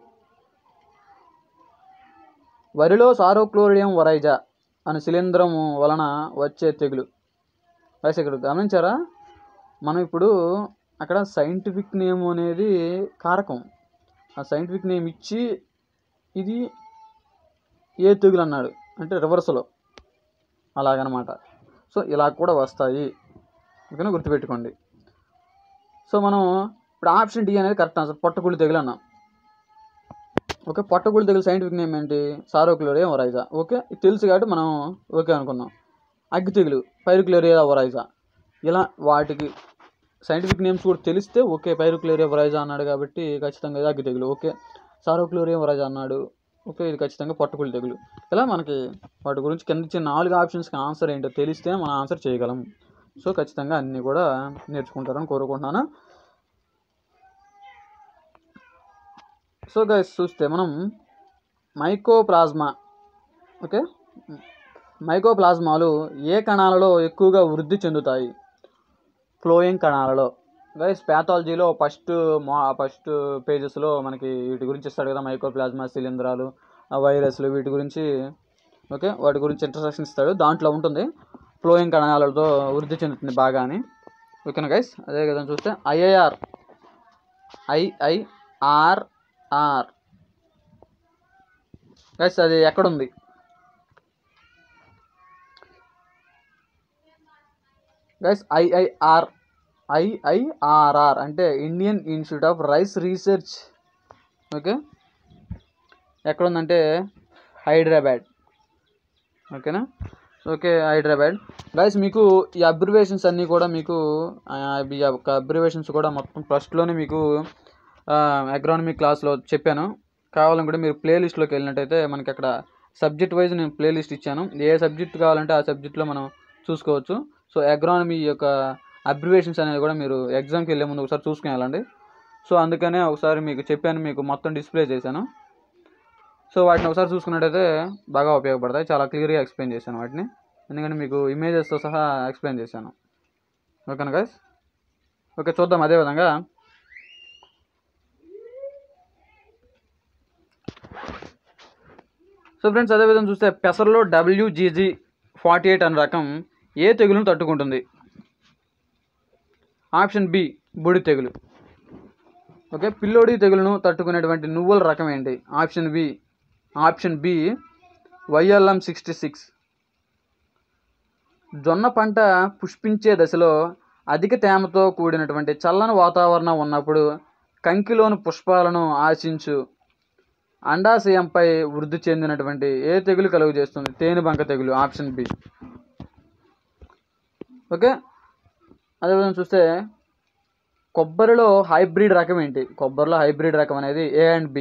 వరిలో సారోక్లోరియం వరైజా అనే శిలీంధ్రము వలన వచ్చే తెగులు. వయసు ఇక్కడ గమనించారా? మనం ఇప్పుడు అక్కడ సైంటిఫిక్ నేమ్ అనేది కారకం, ఆ సైంటిఫిక్ నేమ్ ఇచ్చి ఇది ఏ తెగులు అన్నాడు అంటే రివర్స్లో అలాగనమాట. సో ఇలా కూడా వస్తాయి, ఓకేనా, గుర్తుపెట్టుకోండి. సో మనం ఇప్పుడు ఆప్షన్ డి అనేది కరెక్ట్ ఆన్సర్, పొట్టకుళ్ళు తెగులు అన్నాం. ఓకే, పొట్టకుళ్ళు తెగులు సైంటిఫిక్ నేమ్ ఏంటి? సారోక్లోరియం వరైజా. ఓకే, ఇది తెలుసు కాబట్టి మనం ఓకే అనుకుందాం. అగ్గి తెగులు పైరుక్లోరియా వరైజా. ఇలా వాటికి సైంటిఫిక్ నేమ్స్ కూడా తెలిస్తే ఓకే, పైరుక్లోరియా వరైజా అన్నాడు కాబట్టి ఖచ్చితంగా ఇది అగ్గి తెగులు. ఓకే, సారోక్లోరియం వరైజా అన్నాడు, ఓకే ఇది ఖచ్చితంగా పొట్టకుళ్ళు తెగులు. ఇలా మనకి వాటి గురించి కింద ఇచ్చిన 4 ఆప్షన్స్కి ఆన్సర్ ఏంటో తెలిస్తే మనం ఆన్సర్ చేయగలం. సో ఖచ్చితంగా అన్నీ కూడా నేర్చుకుంటారని కోరుకుంటున్నాను. సో గైస్ చూస్తే మనం మైకోప్లాజ్మా, ఓకే, మైకోప్లాజ్మాలు ఏ కణాలలో ఎక్కువగా వృద్ధి చెందుతాయి? ఫ్లోయింగ్ కణాలలో. గైస్ ప్యాథాలజీలో ఫస్ట్ పేజెస్లో మనకి వీటి గురించి ఇస్తాడు కదా, మైకోప్లాజ్మా, శిలీంధ్రాలు, వైరస్లు, వీటి గురించి, ఓకే, వాటి గురించి ఇంట్రడక్షన్ ఇస్తాడు. దాంట్లో ఉంటుంది ఫ్లోయింగ్ కణాలతో వృద్ధి చెందుతుంది బాగా అని, ఓకేనా గైస్. అదే విధంగా చూస్తే ఐఐఆర్ గైస్ అది ఎక్కడుంది? గైస్ ఐఐఆర్ఆర్ అంటే Indian Institute of Rice Research, okay, ఎక్కడుందంటే హైదరాబాద్, ఓకేనా. ఓకే, హైదరాబాద్. గైస్ మీకు ఈ అబ్రివేషన్స్ అన్నీ కూడా మీకు ఈ యొక్క అబ్రివేషన్స్ కూడా మొత్తం ఫస్ట్లోనే మీకు అగ్రానమీ క్లాస్లో చెప్పాను. కావాలనుకుంటే మీరు ప్లేలిస్ట్లోకి వెళ్ళినట్టయితే మనకి అక్కడ సబ్జెక్ట్ వైజ్ నేను ప్లేలిస్ట్ ఇచ్చాను. ఏ సబ్జెక్ట్ కావాలంటే ఆ సబ్జెక్ట్లో మనం చూసుకోవచ్చు. సో అగ్రానమీ యొక్క అబ్రివేషన్స్ అనేది కూడా మీరు ఎగ్జామ్కి వెళ్ళే ముందు ఒకసారి చూసుకుని వెళ్ళండి. సో అందుకనే ఒకసారి మీకు చెప్పాను, మీకు మొత్తం డిస్ప్లే చేశాను. సో వాటిని ఒకసారి చూసుకున్నట్టయితే బాగా ఉపయోగపడతాయి. చాలా క్లియర్గా ఎక్స్ప్లెయిన్ చేశాను వాటిని, ఎందుకంటే మీకు ఇమేజెస్తో సహా ఎక్స్ప్లెయిన్ చేశాను, ఓకేనా గైస్. ఓకే చూద్దాం. అదేవిధంగా సో ఫ్రెండ్స్ అదేవిధంగా చూస్తే పెసర్లో WGG48 అనే రకం ఏ తెగులును తట్టుకుంటుంది? ఆప్షన్ బి బూడి తెగులు. ఓకే, పిల్లోడి తెగులును తట్టుకునేటువంటి నువ్వుల రకం ఏంటి? Option B YLM 66. జొన్న పంట పుష్పించే దశలో అధిక తేమతో కూడినటువంటి చల్లని వాతావరణం ఉన్నప్పుడు కంకిలోని పుష్పాలను ఆశించు అండాశయంపై వృద్ధి చెందినటువంటి ఏ తెగులు కలుగు చేస్తుంది? తేనెబంక తెగులు. Option B. ఓకే, అదేవిధంగా చూస్తే కొబ్బరిలో హైబ్రిడ్ రకం ఏంటి? కొబ్బరిలో హైబ్రిడ్ రకం అనేది ఏ అండ్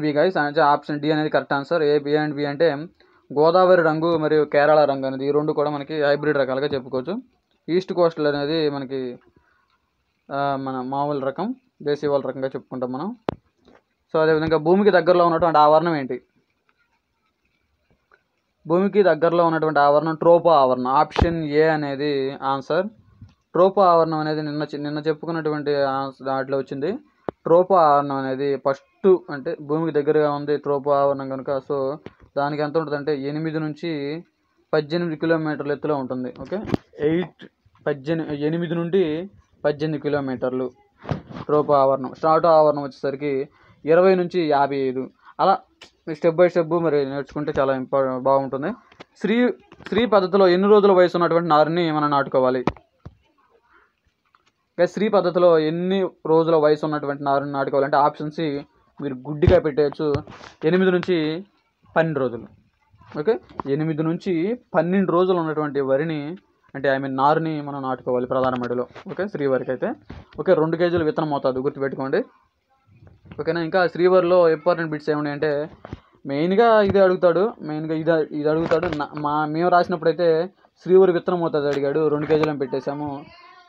బి గైస్. అంటే ఆప్షన్ డి అనేది correct answer. A and B అంటే గోదావరి రంగు మరియు కేరళ రంగు అనేది ఈ రెండు కూడా మనకి హైబ్రిడ్ రకాలుగా చెప్పుకోవచ్చు. ఈస్ట్ కోస్టల్ అనేది మనకి మన మామూలు రకం, దేశీవాళ రకంగా చెప్పుకుంటాం మనం. సో అదేవిధంగా భూమికి దగ్గరలో ఉన్నటువంటి ఆవరణం ఏంటి? భూమికి దగ్గరలో ఉన్నటువంటి ఆవరణం ట్రోపో ఆవరణం. ఆప్షన్ ఏ అనేది ఆన్సర్. ట్రోపో ఆవరణం అనేది నిన్న చెప్పుకున్నటువంటి దాంట్లో వచ్చింది. ట్రోపో ఆవరణం అనేది ఫస్ట్ అంటే భూమికి దగ్గరగా ఉంది ట్రోపో ఆవరణం కనుక. సో దానికి ఎంత ఉంటుంది అంటే 8 నుంచి 18 కిలోమీటర్ల ఎత్తులో ఉంటుంది. ఓకే, 8 నుండి 18 కిలోమీటర్లు ట్రోపో ఆవరణం. స్ట్రాటో ఆవరణం వచ్చేసరికి 20 నుంచి 55. అలా స్టెప్ బై స్టెప్ మరి నేర్చుకుంటే చాలా బాగుంటుంది. స్త్రీ పద్ధతిలో ఎన్ని రోజుల వయసు ఉన్నటువంటి నారుని మనం నాటుకోవాలి? స్త్రీ పద్ధతిలో ఎన్ని రోజుల వయసు ఉన్నటువంటి నారుని నాటుకోవాలంటే ఆప్షన్ సి మీరు గుడ్డిగా పెట్టేయచ్చు, 8 నుంచి 12 రోజులు. ఓకే, 8 నుంచి 12 రోజులు ఉన్నటువంటి వరిని అంటే నారుని మనం నాటుకోవాలి ప్రధాన మడిలో. ఓకే, శ్రీవరికి అయితే ఓకే 2 కేజీలు విత్తనం మోతాదు గుర్తుపెట్టుకోండి. ఓకేనా. ఇంకా శ్రీవరిలో ఇంపార్టెంట్ బిట్స్ ఏమున్నాయి అంటే మెయిన్గా ఇది అడుగుతాడు, ఇది అడుగుతాడు. మేము రాసినప్పుడు అయితే శ్రీవరి విత్తనం మోతాదు అడిగాడు, 2 కేజీలను పెట్టేశాము.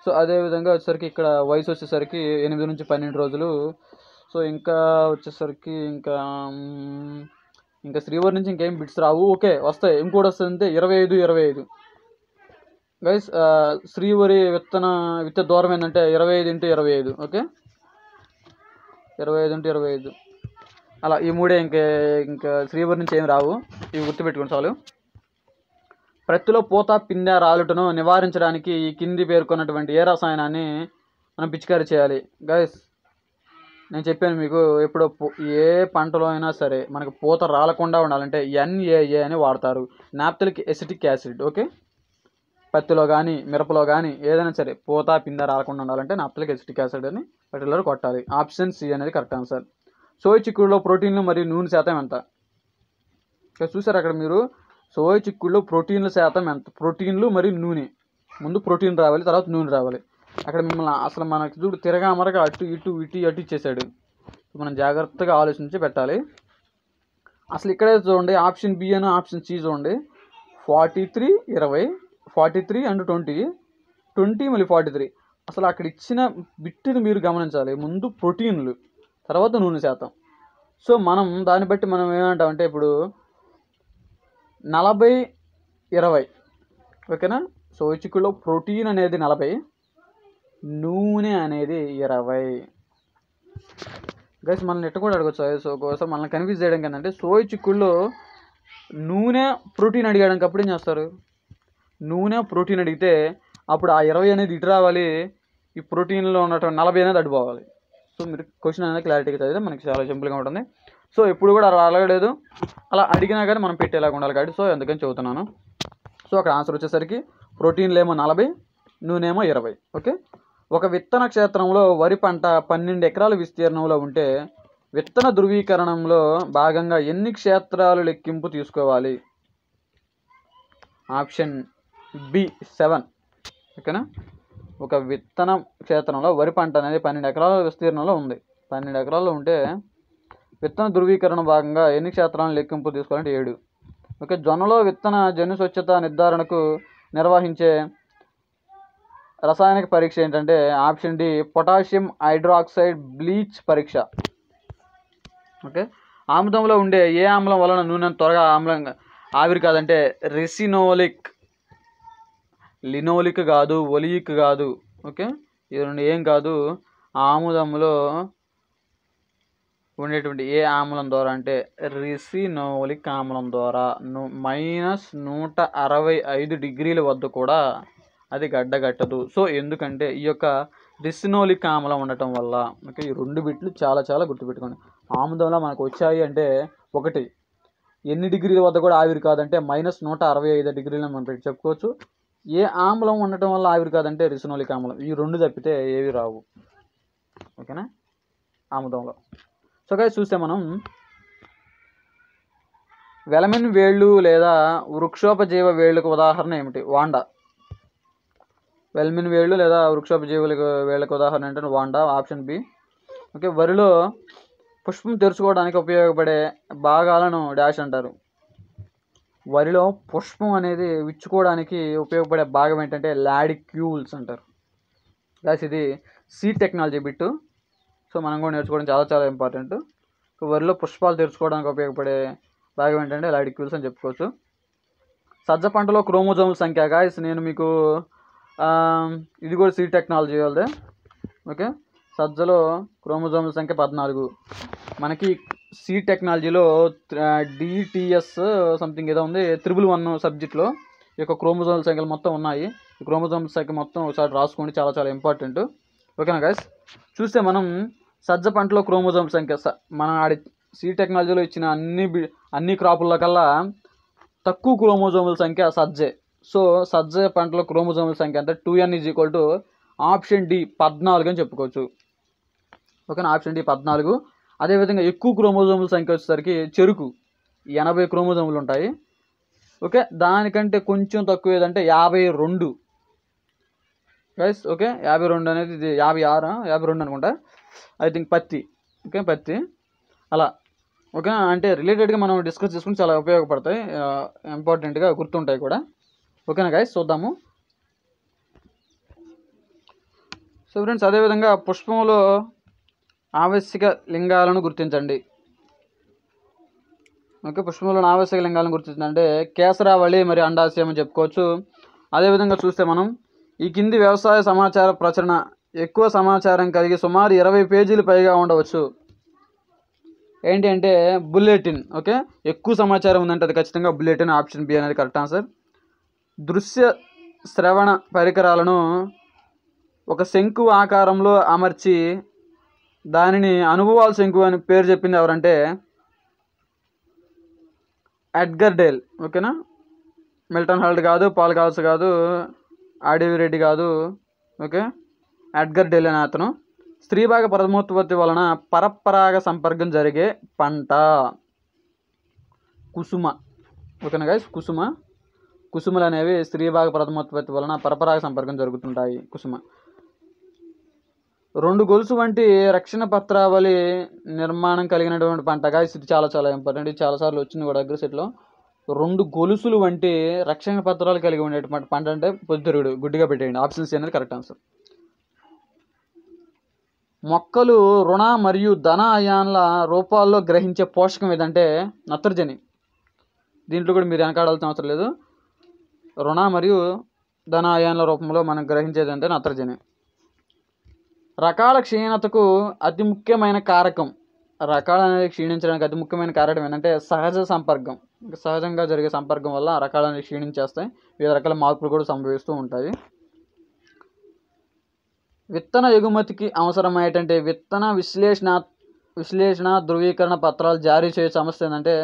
సో సో అదేవిధంగా వచ్చేసరికి ఇక్కడ వయసు వచ్చేసరికి 8 నుంచి 12 రోజులు. సో ఇంకా వచ్చేసరికి ఇంకా శ్రీవారి నుంచి ఇంకేం బిట్స్ రావు. ఓకే వస్తాయి, ఇంకోటి వస్తుంది 25 గైస్. శ్రీవారి విత్త దూరం ఏంటంటే 25 × 25. ఓకే 25 × 25 అలా ఈ మూడే. ఇంకా శ్రీవారి నుంచి ఏం రావు, ఇవి గుర్తుపెట్టుకోండి చాలు. ప్రత్తిలో పూత పిందె రాలుటను నివారించడానికి ఈ కింది పేర్కొన్నటువంటి ఏ రసాయనాన్ని మనం పిచికారీ చేయాలి? గైస్ నేను చెప్పాను మీకు, ఎప్పుడో ఏ పంటలో అయినా సరే మనకు పూత రాలకుండా ఉండాలంటే NAA అని వాడతారు, నాప్థలిక్ ఎసిటిక్ యాసిడ్. ఓకే పత్తిలో కానీ మిరపలో కానీ ఏదైనా సరే పూత పిందె రాలకుండా ఉండాలంటే నాప్థలిక్ ఎసిటిక్ యాసిడ్ అని పర్టికులర్ కొట్టాలి. ఆప్షన్ C అనేది కరెక్ట్ ఆన్సర్. సోయా చిక్కుడులో ప్రోటీన్లు మరియు నూనె శాతం ఎంత? చూసారు అక్కడ మీరు, సోయా చిక్కుడులో ప్రోటీన్ల శాతం ఎంత? ప్రోటీన్లు మరియు నూనె, ముందు ప్రోటీన్ రావాలి తర్వాత నూనె రావాలి. అక్కడ మిమ్మల్ని అసలు మనకి చూడు తిరగామరగా అటు ఇటు ఇచ్చేసాడు. మనం జాగ్రత్తగా ఆలోచించి పెట్టాలి. అసలు ఇక్కడే చూడండి, ఆప్షన్ B అని ఆప్షన్ C చూడండి. 43 20 43 and 20 మళ్ళీ 43. అసలు అక్కడ ఇచ్చిన బిట్టుని మీరు గమనించాలి, ముందు ప్రోటీన్లు తర్వాత నూనె శాతం. సో మనం దాన్ని బట్టి మనం ఏమంటామంటే ఇప్పుడు 40 20. ఓకేనా? సోయా చిక్కుడులో ప్రోటీన్ అనేది 40, నూనె అనేది 20. గైస్ మనల్ని ఎట్ట కూడా అడగచ్చు. సో కోసం మనల్ని కన్ఫ్యూజ్ చేయడం ఏంటంటే సోయా చిక్కుడులో నూనె ప్రోటీన్ అడిగాడానికి అప్పుడు ఏం చేస్తారు? నూనె ప్రోటీన్ అడిగితే అప్పుడు ఆ 20 అనేది ఇటు రావాలి, ఈ ప్రోటీన్లో ఉన్నటువంటి 40 అనేది అటు పోవాలి. సో మీరు క్వశ్చన్ అనేది క్లారిటీగా చదివితే మనకి చాలా సింపుల్గా ఉంటుంది. సో ఎప్పుడు కూడా అలా అడగలేదు, అలా అడిగినా కానీ మనం పెట్టేలాగా ఉండాలి కాబట్టి సో అందుకని చెబుతున్నాను. సో అక్కడ ఆన్సర్ వచ్చేసరికి ప్రోటీన్లు ఏమో 40, నూనె ఏమో 20. ఓకే. ఒక విత్తన క్షేత్రంలో వరి పంట 12 ఎకరాల విస్తీర్ణంలో ఉంటే విత్తన ధృవీకరణంలో భాగంగా ఎన్ని క్షేత్రాలు లెక్కింపు తీసుకోవాలి? Option B 7. ఓకేనా? ఒక విత్తన క్షేత్రంలో వరి పంట అనేది 12 ఎకరాల విస్తీర్ణంలో ఉంది. 12 ఎకరాల్లో ఉంటే విత్తన ధృవీకరణ భాగంగా ఎన్ని క్షేత్రాలను లెక్కింపు తీసుకోవాలంటే 7. ఓకే. జొన్నలో విత్తన జన్యు స్వచ్ఛత నిర్ధారణకు నిర్వహించే రసాయనిక పరీక్ష ఏంటంటే option D potassium hydroxide bleach పరీక్ష. ఓకే. ఆముదంలో ఉండే ఏ ఆమ్లం వలన నూనె త్వరగా ఆమ్లంగా ఆవిరి కాదంటే రెసినోలిక్. లినోలిక్ కాదు, ఒలియిక్ కాదు. ఓకే. ఇది రెండు ఏం కాదు. ఆముదంలో ఉండేటువంటి ఏ ఆమ్లం ద్వారా అంటే రెసినోలిక్ ఆమ్లం ద్వారా -165 డిగ్రీల వద్ద కూడా అది గడ్డగట్టదు. సో ఎందుకంటే ఈ యొక్క రెసినోలిక్ ఆమ్లం ఉండటం వల్ల. ఓకే. ఈ 2 బిట్లు చాలా చాలా గుర్తుపెట్టుకోండి. ఆముదంలో మనకు వచ్చాయి అంటే ఒకటి ఎన్ని డిగ్రీల వద్ద కూడా ఆవిరి కాదంటే -165 డిగ్రీలను మనం చెప్పుకోవచ్చు. ఏ ఆమ్లం ఉండటం వల్ల ఆవిరి కాదంటే రెసినోలిక్ ఆమ్లం. ఈ 2 తప్పితే ఏవి రావు. ఓకేనా ఆముదంలో. సో గైస్ చూస్తే మనం వెలమిన్ వేళ్ళు లేదా వృక్షోపజీవ వేళ్ళకు ఉదాహరణ ఏమిటి? వాండా. వెల్మిన్ వేళ్ళు లేదా వృక్షోపజీవులకు వేళ్ళకు ఉదాహరణ ఏంటంటే వాండా. Option B. ఓకే. వరిలో పుష్పం తెరుచుకోవడానికి ఉపయోగపడే భాగాలను డాష్ అంటారు. వరిలో పుష్పం అనేది విచ్చుకోవడానికి ఉపయోగపడే భాగం ఏంటంటే లాడిక్యూల్స్ అంటారు. గాయస్ ఇది C టెక్నాలజీ బిట్టు. సో మనం కూడా నేర్చుకోవడం చాలా చాలా ఇంపార్టెంట్. వరిలో పుష్పాలు తెరుచుకోవడానికి ఉపయోగపడే భాగం ఏంటంటే లాడిక్యూల్స్ అని చెప్పుకోవచ్చు. సజ్జ పంటలో క్రోమోజోముల సంఖ్య. గాయస్ నేను మీకు ఇది కూడా C టెక్నాలజీ వాళ్ళదే. ఓకే. సజ్జలో క్రోమోజోముల సంఖ్య 14. మనకి C టెక్నాలజీలో DTS సంథింగ్ ఏదో ఉంది 111 సబ్జెక్ట్లో ఈ యొక్క క్రోమోజోముల సంఖ్యలు మొత్తం ఉన్నాయి. ఈ క్రోమోజోముల సంఖ్య మొత్తం ఒకసారి రాసుకోండి, చాలా చాలా ఇంపార్టెంట్. ఓకేనా గైస్? చూస్తే మనం సజ్జ పంటలో క్రోమోజోముల సంఖ్య మన C టెక్నాలజీలో ఇచ్చిన అన్ని క్రాపుల్లో కల్లా తక్కువ క్రోమోజోముల సంఖ్య సజ్జే. సో సజ్జ పంటలో క్రోమోజోముల సంఖ్య అంటే 2n = ఆప్షన్ D 14 అని చెప్పుకోవచ్చు. ఓకేనా? Option D 14. అదేవిధంగా ఎక్కువ క్రోమోజోముల సంఖ్య వచ్చేసరికి చెరుకు 80 క్రోమోజోములు ఉంటాయి. ఓకే. దానికంటే కొంచెం తక్కువ ఏదంటే 52 గైస్. ఓకే. 52 అనేది ఇది 56 52 అనుకుంటా. ఐ థింక్ పత్తి. ఓకే. పత్తి అలా. ఓకే. అంటే రిలేటెడ్గా మనం డిస్కస్ చేసుకుని చాలా ఉపయోగపడతాయి, ఇంపార్టెంట్గా గుర్తుంటాయి కూడా. ఓకేనా గైస్? చూద్దాము. సో ఫ్రెండ్స్, అదేవిధంగా పుష్పంలో ఆవశ్యక లింగాలను గుర్తించండి. ఓకే, పుష్పంలో ఆవశ్యక లింగాలను గుర్తించండి కేసరావళి మరియు అండాశయం అని చెప్పుకోవచ్చు. అదేవిధంగా చూస్తే మనం ఈ కింది వ్యవసాయ సమాచార ప్రచురణ ఎక్కువ సమాచారం కలిగి సుమారు 20 పేజీలు పైగా ఉండవచ్చు. ఏంటి అంటే బుల్లెటిన్. ఓకే, ఎక్కువ సమాచారం ఉందంటే అది ఖచ్చితంగా బుల్లెటిన్. ఆప్షన్ బి అనేది కరెక్ట్ ఆన్సర్. దృశ్య శ్రవణ పరికరాలను ఒక శంకు ఆకారంలో అమర్చి దానిని అనుభవాల శంకు అని పేరు చెప్పింది ఎవరంటే ఎడ్గర్ డేల్. ఓకేనా, మిల్టన్ హాల్ట్ కాదు, పాల్ కాల్స్ కాదు, ఆర్డీవి రెడ్డి కాదు. ఓకే, ఎడ్గర్ డేల్ అనే అతను. స్త్రీభాగ ప్రథమోత్పత్తి వలన పరపరాగ సంపర్కం జరిగే పంట కుసుమ. ఓకేనా గైస్, కుసుమలు అనేవి స్త్రీభాగ ప్రథమోత్పత్తి వలన పరపరాగ సంపర్కం జరుగుతుంటాయి. కుసుమ. 2 గొలుసు వంటి రక్షణ పత్రావళి నిర్మాణం కలిగినటువంటి పంట గైస్. ఇది చాలా చాలా ఇంపార్టెంట్. ఇది చాలాసార్లు వచ్చింది కూడా అగ్రిసెట్లో. 2 గొలుసులు వంటి రక్షణ పత్రాలు కలిగి ఉండేటువంటి పంట అంటే పొద్దుతిరుగుడు. గుడ్డిగా పెట్టేయండి. ఆప్షన్ సి అనేది కరెక్ట్ ఆన్సర్. మొక్కలు రుణ మరియు ధన అయాన్ల రూపాల్లో గ్రహించే పోషకం ఏదంటే నత్రజని. దీంట్లో కూడా మీరు వెనకాడాల్సిన అవసరం లేదు. రుణ మరియు ధన అయాన్ల రూపంలో మనం గ్రహించేది అంటే నత్రజని. రకాల క్షీణతకు అతి ముఖ్యమైన కారకం. రకాలు అనేది క్షీణించడానికి అతి ముఖ్యమైన కారణం ఏంటంటే సహజ సంపర్కం. సహజంగా జరిగే సంపర్కం వల్ల రకాలు అనేవి క్షీణించేస్తాయి. వివిధ రకాల మార్పులు కూడా సంభవిస్తూ ఉంటాయి. విత్తన ఎగుమతికి అవసరమయ్యేటంటే విత్తన విశ్లేషణ ధృవీకరణ పత్రాలు జారీ చేసే సంస్థ ఏంటంటే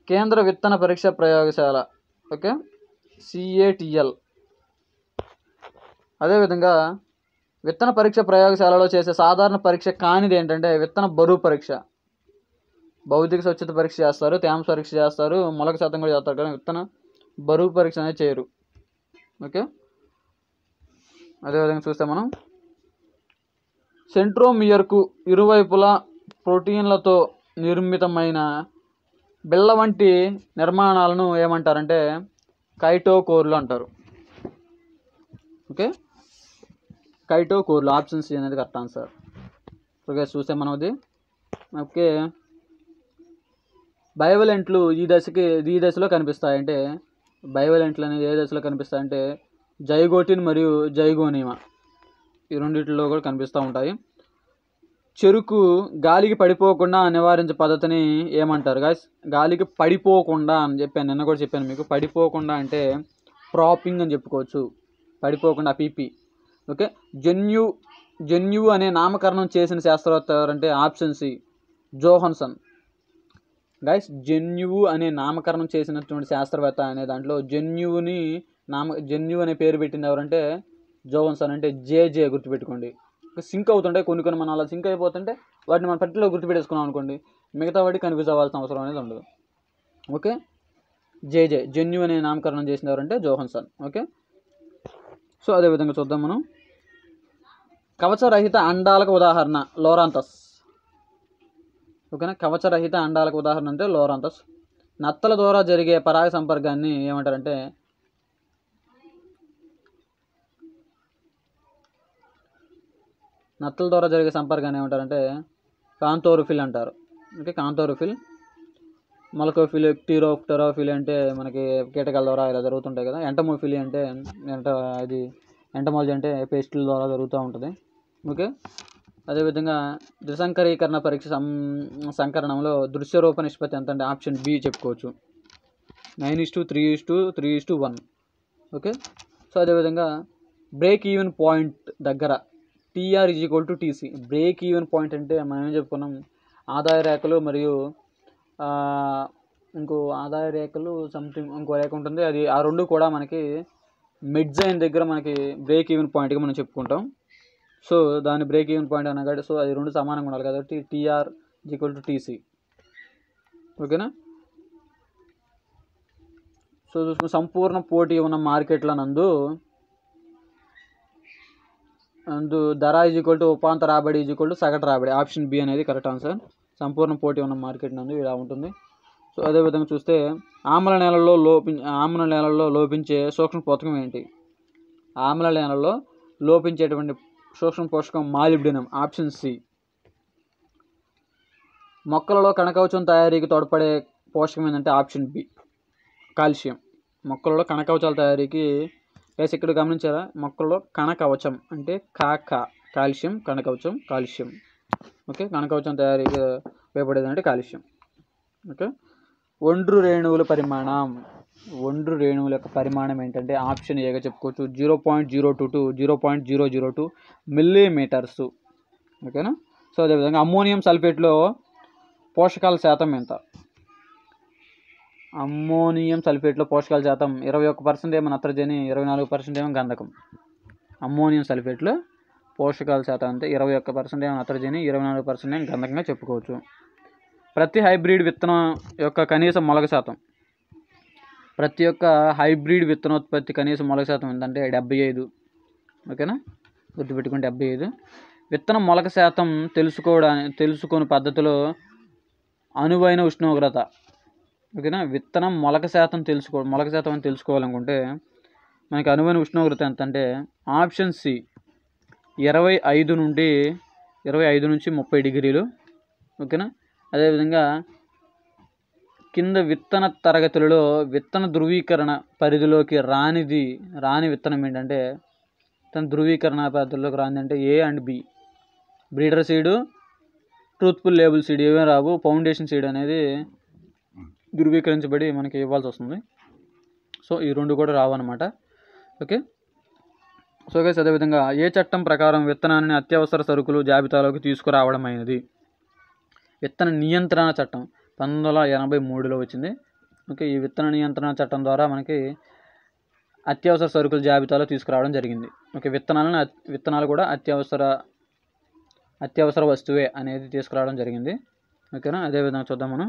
కేంద్ర విత్తన పరీక్ష ప్రయోగశాల. Okay, CATL. అదేవిధంగా విత్తన పరీక్ష ప్రయోగశాలలో చేసే సాధారణ పరీక్ష కానిది ఏంటంటే విత్తన బరువు పరీక్ష. భౌతిక స్వచ్ఛత పరీక్ష చేస్తారు, తేమ పరీక్ష చేస్తారు, మొలక శాతం కూడా చేస్తారు, కానీ విత్తన బరువు పరీక్ష అనేది చేయరు. ఓకే, అదేవిధంగా చూస్తే మనం సెంట్రోమియర్కు ఇరువైపులా ప్రోటీన్లతో నిర్మితమైన బిళ్ళ వంటి నిర్మాణాలను ఏమంటారంటే కైటోకోర్లు అంటారు. ఓకే, కైటోకోర్లు. ఆప్షన్ సి అనేది కరెక్ట్ ఆన్సర్. ఓకే, చూస్తే మనం అది. ఓకే, బయోవలెంట్లు ఈ దశలో కనిపిస్తాయి. అంటే బయోవలెంట్లు అనేది ఏ దశలో కనిపిస్తాయంటే జైగోటిన్ మరియు జైగోనిమా, ఈ రెండింటిలో కూడా కనిపిస్తూ ఉంటాయి. చెరుకు గాలికి పడిపోకుండా నివారించే పద్ధతిని ఏమంటారు గాయస్? గాలికి పడిపోకుండా అని చెప్పాను, నిన్న కూడా చెప్పాను మీకు. పడిపోకుండా అంటే ప్రాపింగ్ అని చెప్పుకోవచ్చు. పడిపోకుండా పీపీ. ఓకే, జన్యువు అనే నామకరణం చేసిన శాస్త్రవేత్త ఎవరంటే ఆప్షన్ సి జోహన్సన్. గైస్, జన్యువు అనే నామకరణం చేసినటువంటి శాస్త్రవేత్త అనే దాంట్లో జన్యు అనే పేరు పెట్టింది ఎవరంటే జోహన్సన్. అంటే జేజే గుర్తుపెట్టుకోండి. సింక్ అవుతుంటాయి కొన్ని మనం అలా సింక్ అయిపోతుంటే వాటిని మనం పర్టికులర్ గుర్తుపెట్టేసుకున్నాం అనుకోండి, మిగతా వాటికి కన్ఫ్యూజ్ అవ్వాల్సిన అవసరం అనేది ఉండదు. ఓకే, జన్యు అనే నామకరణం చేసిన ఎవరంటే జోహన్సన్. ఓకే, సో అదేవిధంగా చూద్దాం మనం. కవచరహిత అండాలకు ఉదాహరణ లోరాంతస్. ఓకేనా, కవచరహిత అండాలకు ఉదాహరణ అంటే లోరాంతస్. నత్తల ద్వారా జరిగే పరాగ సంపర్కాన్ని ఏమంటారంటే కాంతోరుఫిల్ అంటారు. ఓకే, కాంతోరుఫిల్. మొలకోఫిల్, క్టీరోఫ్టెరోఫిల్ అంటే మనకి కీటకాల ద్వారా ఇలా జరుగుతుంటాయి కదా. ఎంటమోఫిలి అంటే ఎంటమాలజీ అంటే పేస్టుల ద్వారా జరుగుతూ ఉంటుంది. ఓకే, అదేవిధంగా ద్విసంకరీకరణ పరీక్ష సంకరణంలో దృశ్యరూప నిష్పత్తి ఎంత అంటే ఆప్షన్ బి చెప్పుకోవచ్చు, 9:3:3:1. ఓకే, సో అదేవిధంగా బ్రేక్ ఈవెన్ పాయింట్ దగ్గర TR = TC. Break even point అంటే మనం ఏం చెప్పుకున్నాం, ఆదాయ రేఖలు మరియు ఇంకో రేఖ ఉంటుంది. అది ఆ రెండు కూడా మనకి మిడ్ జైన్ దగ్గర మనకి బ్రేక్ ఈవెన్ పాయింట్గా మనం చెప్పుకుంటాం. సో దాని బ్రేక్ ఈవెన్ పాయింట్ అనగా సో అది రెండు సమానంగా ఉండాలి కాబట్టి TR = TC. ఓకేనా, సో చూసుకుని సంపూర్ణ పోటీ ఉన్న మార్కెట్ల నందు ధర ఉపాంత రాబడి సగటు రాబడి. ఆప్షన్ బి అనేది కరెక్ట్ ఆన్సర్. సంపూర్ణ పోటీ ఉన్న మార్కెట్ నందు ఇలా ఉంటుంది. సో అదేవిధంగా చూస్తే ఆమ్ల నేలల్లో లోపించే సూక్ష్మ పోషకం ఏంటి? ఆమ్ల నేలల్లో లోపించేటువంటి సూక్ష్మ పోషకం మాలిబ్డినం, ఆప్షన్ సి. మొక్కలలో కణకవచం తయారీకి తోడ్పడే పోషకం ఏంటంటే ఆప్షన్ బి, కాల్షియం. మొక్కలలో కణకవచాల తయారీకి వేసి ఇక్కడ గమనించారా, మొక్కలలో కణకవచం అంటే కాల్షియం, కణకవచం కాల్షియం. ఓకే, కణకవచం తయారీకి ఉపయోగపడేది అంటే కాల్షియం. ఓకే, ఒండ్రు రేణువుల పరిమాణం, ఒండ్రు రేణువుల యొక్క పరిమాణం ఏంటంటే ఆప్షన్ ఏగా చెప్పుకోవచ్చు 0.02 to 0.002 మిల్లీమీటర్స్. ఓకేనా. సో అదేవిధంగా అమ్మోనియం సల్ఫేట్లో పోషకాల శాతం ఎంత? అమ్మోనియం సల్ఫేట్లో పోషకాల శాతం 21% ఏమో నత్రజని, 24% ఏమో గంధకం. అమ్మోనియం సల్ఫేట్లో పోషకాల శాతం అంటే 21% ఏమో నత్రజని, 24% ఏమో గంధకంగా చెప్పుకోవచ్చు. ప్రతి హైబ్రిడ్ విత్తనం యొక్క కనీస మొలక శాతం, ప్రతి ఒక్క హైబ్రిడ్ విత్తనోత్పత్తి కనీస మొలక శాతం ఏంటంటే 75. ఓకేనా, గుర్తుపెట్టుకుంటే 75. విత్తనం మొలక శాతం తెలుసుకునే పద్ధతిలో అనువైన ఉష్ణోగ్రత. ఓకేనా, విత్తనం మొలక శాతం అని తెలుసుకోవాలనుకుంటే మనకి అనువైన ఉష్ణోగ్రత ఎంత అంటే ఆప్షన్ సి 25 నుంచి 30 డిగ్రీలు. ఓకేనా. అదేవిధంగా కింద విత్తన తరగతులలో విత్తన ధృవీకరణ పరిధిలోకి రాని విత్తనం ఏంటంటే, తన ధృవీకరణ పరిధిలోకి రాని అంటే A and B. Breeder seed, truthful label seed ఏమీ రావు. ఫౌండేషన్ సీడ్ అనేది ధృవీకరించబడి మనకి ఇవ్వాల్సి వస్తుంది. సో ఈ రెండు కూడా రావు అనమాట. ఓకే. సో గైస్, అదేవిధంగా ఏ చట్టం ప్రకారం విత్తనాన్ని అత్యవసర సరుకులు జాబితాలోకి తీసుకురావడం అయినది? విత్తన నియంత్రణ చట్టం 1983లో వచ్చింది. ఓకే, ఈ విత్తన నియంత్రణ చట్టం ద్వారా మనకి అత్యవసర సరుకుల జాబితాలో తీసుకురావడం జరిగింది. ఓకే, విత్తనాలు కూడా అత్యవసర వస్తువే అనేది తీసుకురావడం జరిగింది. ఓకేనా. అదేవిధంగా చూద్దాం మనం.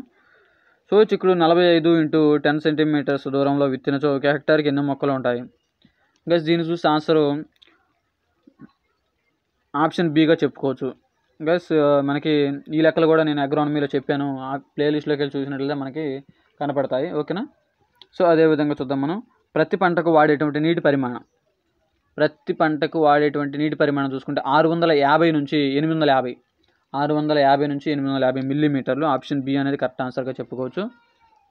సో చిక్కుడు 45 × 10 సెంటీమీటర్స్ దూరంలో విత్తినచో 1 హెక్టార్కి ఎన్ని మొక్కలు ఉంటాయి? గైస్, దీన్ని చూసి ఆన్సరు ఆప్షన్ బిగా చెప్పుకోవచ్చు. గైస్, మనకి ఈ లెక్కలు కూడా నేను అగ్రానమీలో చెప్పాను, ఆ ప్లేలిస్ట్లోకి వెళ్ళి చూసినట్లయితే మనకి కనపడతాయి. ఓకేనా. సో అదేవిధంగా చూద్దాం మనం. ప్రతి పంటకు వాడేటువంటి నీటి పరిమాణం చూసుకుంటే 650 నుంచి 850 మిల్లీమీటర్లు. ఆప్షన్ బి అనేది కరెక్ట్ ఆన్సర్గా చెప్పుకోవచ్చు.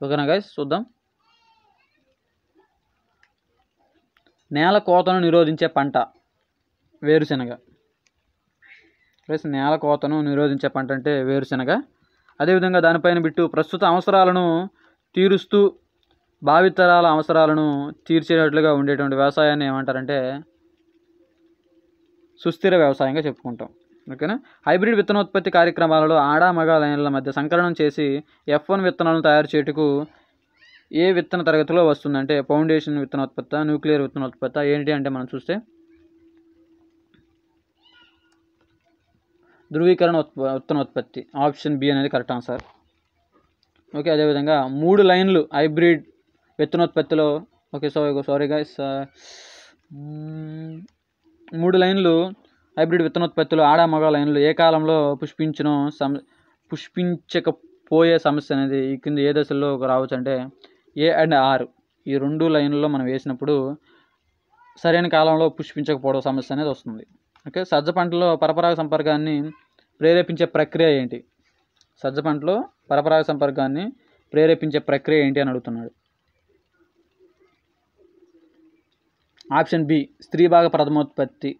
ఓకేనా గైస్, చూద్దాం. నేల కోతను నిరోధించే పంట వేరుశెనగ. నేల కోతను నిరోధించే పంట అంటే వేరుశెనగ. అదేవిధంగా దానిపైన బిట్టు ప్రస్తుత అవసరాలను తీరుస్తూ భావితరాల అవసరాలను తీర్చేటట్లుగా ఉండేటువంటి వ్యవసాయాన్ని ఏమంటారంటే సుస్థిర వ్యవసాయంగా చెప్పుకుంటాం. ఓకేనా. హైబ్రిడ్ విత్తనోత్పత్తి కార్యక్రమాలలో ఆడ మగ లైన్ల మధ్య సంకలనం చేసి F1 విత్తనాలను తయారు చేయుటకు ఏ విత్తన తరగతిలో వస్తుందంటే ఫౌండేషన్ విత్తనోత్పత్తి, న్యూక్లియర్ విత్తనోత్పత్తి ఏంటి అంటే మనం చూస్తే ధృవీకరణ విత్తనోత్పత్తి. ఆప్షన్ బి అనేది కరెక్ట్ ఆన్సర్. ఓకే, అదేవిధంగా 3 లైన్లు హైబ్రిడ్ విత్తనోత్పత్తిలో, ఓకే సారీ గైస్, 3 లైన్లు హైబ్రిడ్ విత్తనోత్పత్తిలో ఆడ మగ లైన్లు ఏ కాలంలో పుష్పించకపోయే సమస్య అనేది ఈ కింద ఏ దశల్లో రావచ్చు అంటే ఏ అండ్ ఆర్. ఈ 2 లైన్లలో మనం వేసినప్పుడు సరైన కాలంలో పుష్పించకపోవడం సమస్య అనేది వస్తుంది. ఓకే, సజ్జ పంటలో పరపరాగ సంపర్కాన్ని ప్రేరేపించే ప్రక్రియ ఏంటి? సజ్జ పంటలో పరపరాగ సంపర్కాన్ని ప్రేరేపించే ప్రక్రియ ఏంటి అని అడుగుతున్నాడు. ఆప్షన్ బి స్త్రీభాగ ప్రథమోత్పత్తి.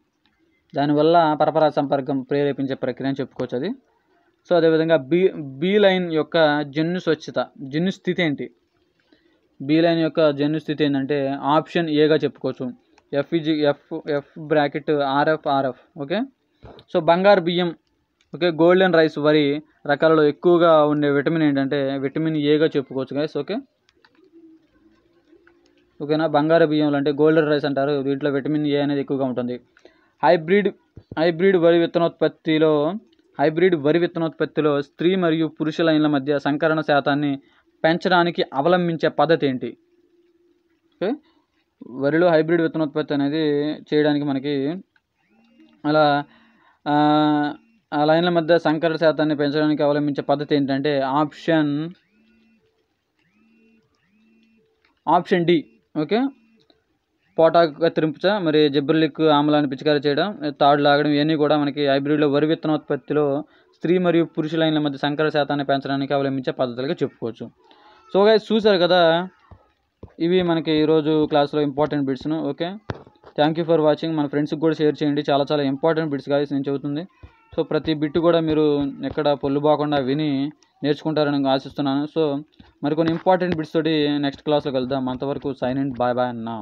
దానివల్ల పరపరాగ సంపర్కం ప్రేరేపించే ప్రక్రియ అని చెప్పుకోవచ్చు అది. సో అదేవిధంగా బి లైన్ యొక్క జన్యు స్థితి ఏంటి? బి లైన్ యొక్క జన్యు స్థితి ఏంటంటే ఆప్షన్ ఏగా చెప్పుకోవచ్చు. F(RF). ఓకే, సో బంగారు బియ్యం, ఓకే, గోల్డెన్ రైస్, వరి రకాలలో ఎక్కువగా ఉండే విటమిన్ ఏంటంటే విటమిన్ ఏగా చెప్పుకోవచ్చు గైస్. ఓకేనా. బంగారు బియ్యంలో అంటే గోల్డెన్ రైస్ అంటారు, దీంట్లో విటమిన్ ఏ అనేది ఎక్కువగా ఉంటుంది. హైబ్రిడ్ వరి విత్తనోత్పత్తిలో స్త్రీ మరియు పురుష లైన్ల మధ్య సంకరణ శాతాన్ని పెంచడానికి అవలంబించే పద్ధతి ఏంటి? ఓకే, వరిలో హైబ్రిడ్ విత్తనోత్పత్తి అనేది చేయడానికి మనకి అలా ఆ లైన్ల మధ్య సంకరణ శాతాన్ని పెంచడానికి అవలంబించే పద్ధతి ఏంటంటే ఆప్షన్ డి. ఓకే, పోటాకు కత్తిరింపుచ మరి జిబ్బర్లిక్ ఆమ్లాన్ని పిచికారీ చేయడం, తాడు లాగడం ఇవన్నీ కూడా మనకి హైబ్రిడ్లో వరి విత్తనోత్పత్తిలో స్త్రీ మరియు పురుష లైన్ల మధ్య సంకర శాతాన్ని పెంచడానికి అవలంబించే పద్ధతులుగా చెప్పుకోవచ్చు. సో గైస్ చూసారు కదా, ఇవి మనకి ఈరోజు క్లాస్లో ఇంపార్టెంట్ బిట్స్ను. Okay, thank you for watching. మన ఫ్రెండ్స్కి కూడా షేర్ చేయండి. చాలా చాలా ఇంపార్టెంట్ బిట్స్ గాయస్ నేను చెబుతుంది. సో ప్రతి బిట్ కూడా మీరు ఎక్కడ పొల్లు పోకుండా విని నేర్చుకుంటారని ఆశిస్తున్నాను. సో మరికొన్ని ఇంపార్టెంట్ బిట్స్ తోటి నెక్స్ట్ క్లాస్లో కలుద్దాం. అంతవరకు సైన్ ఇన్, బాయ్ బాయ్ అన్నా.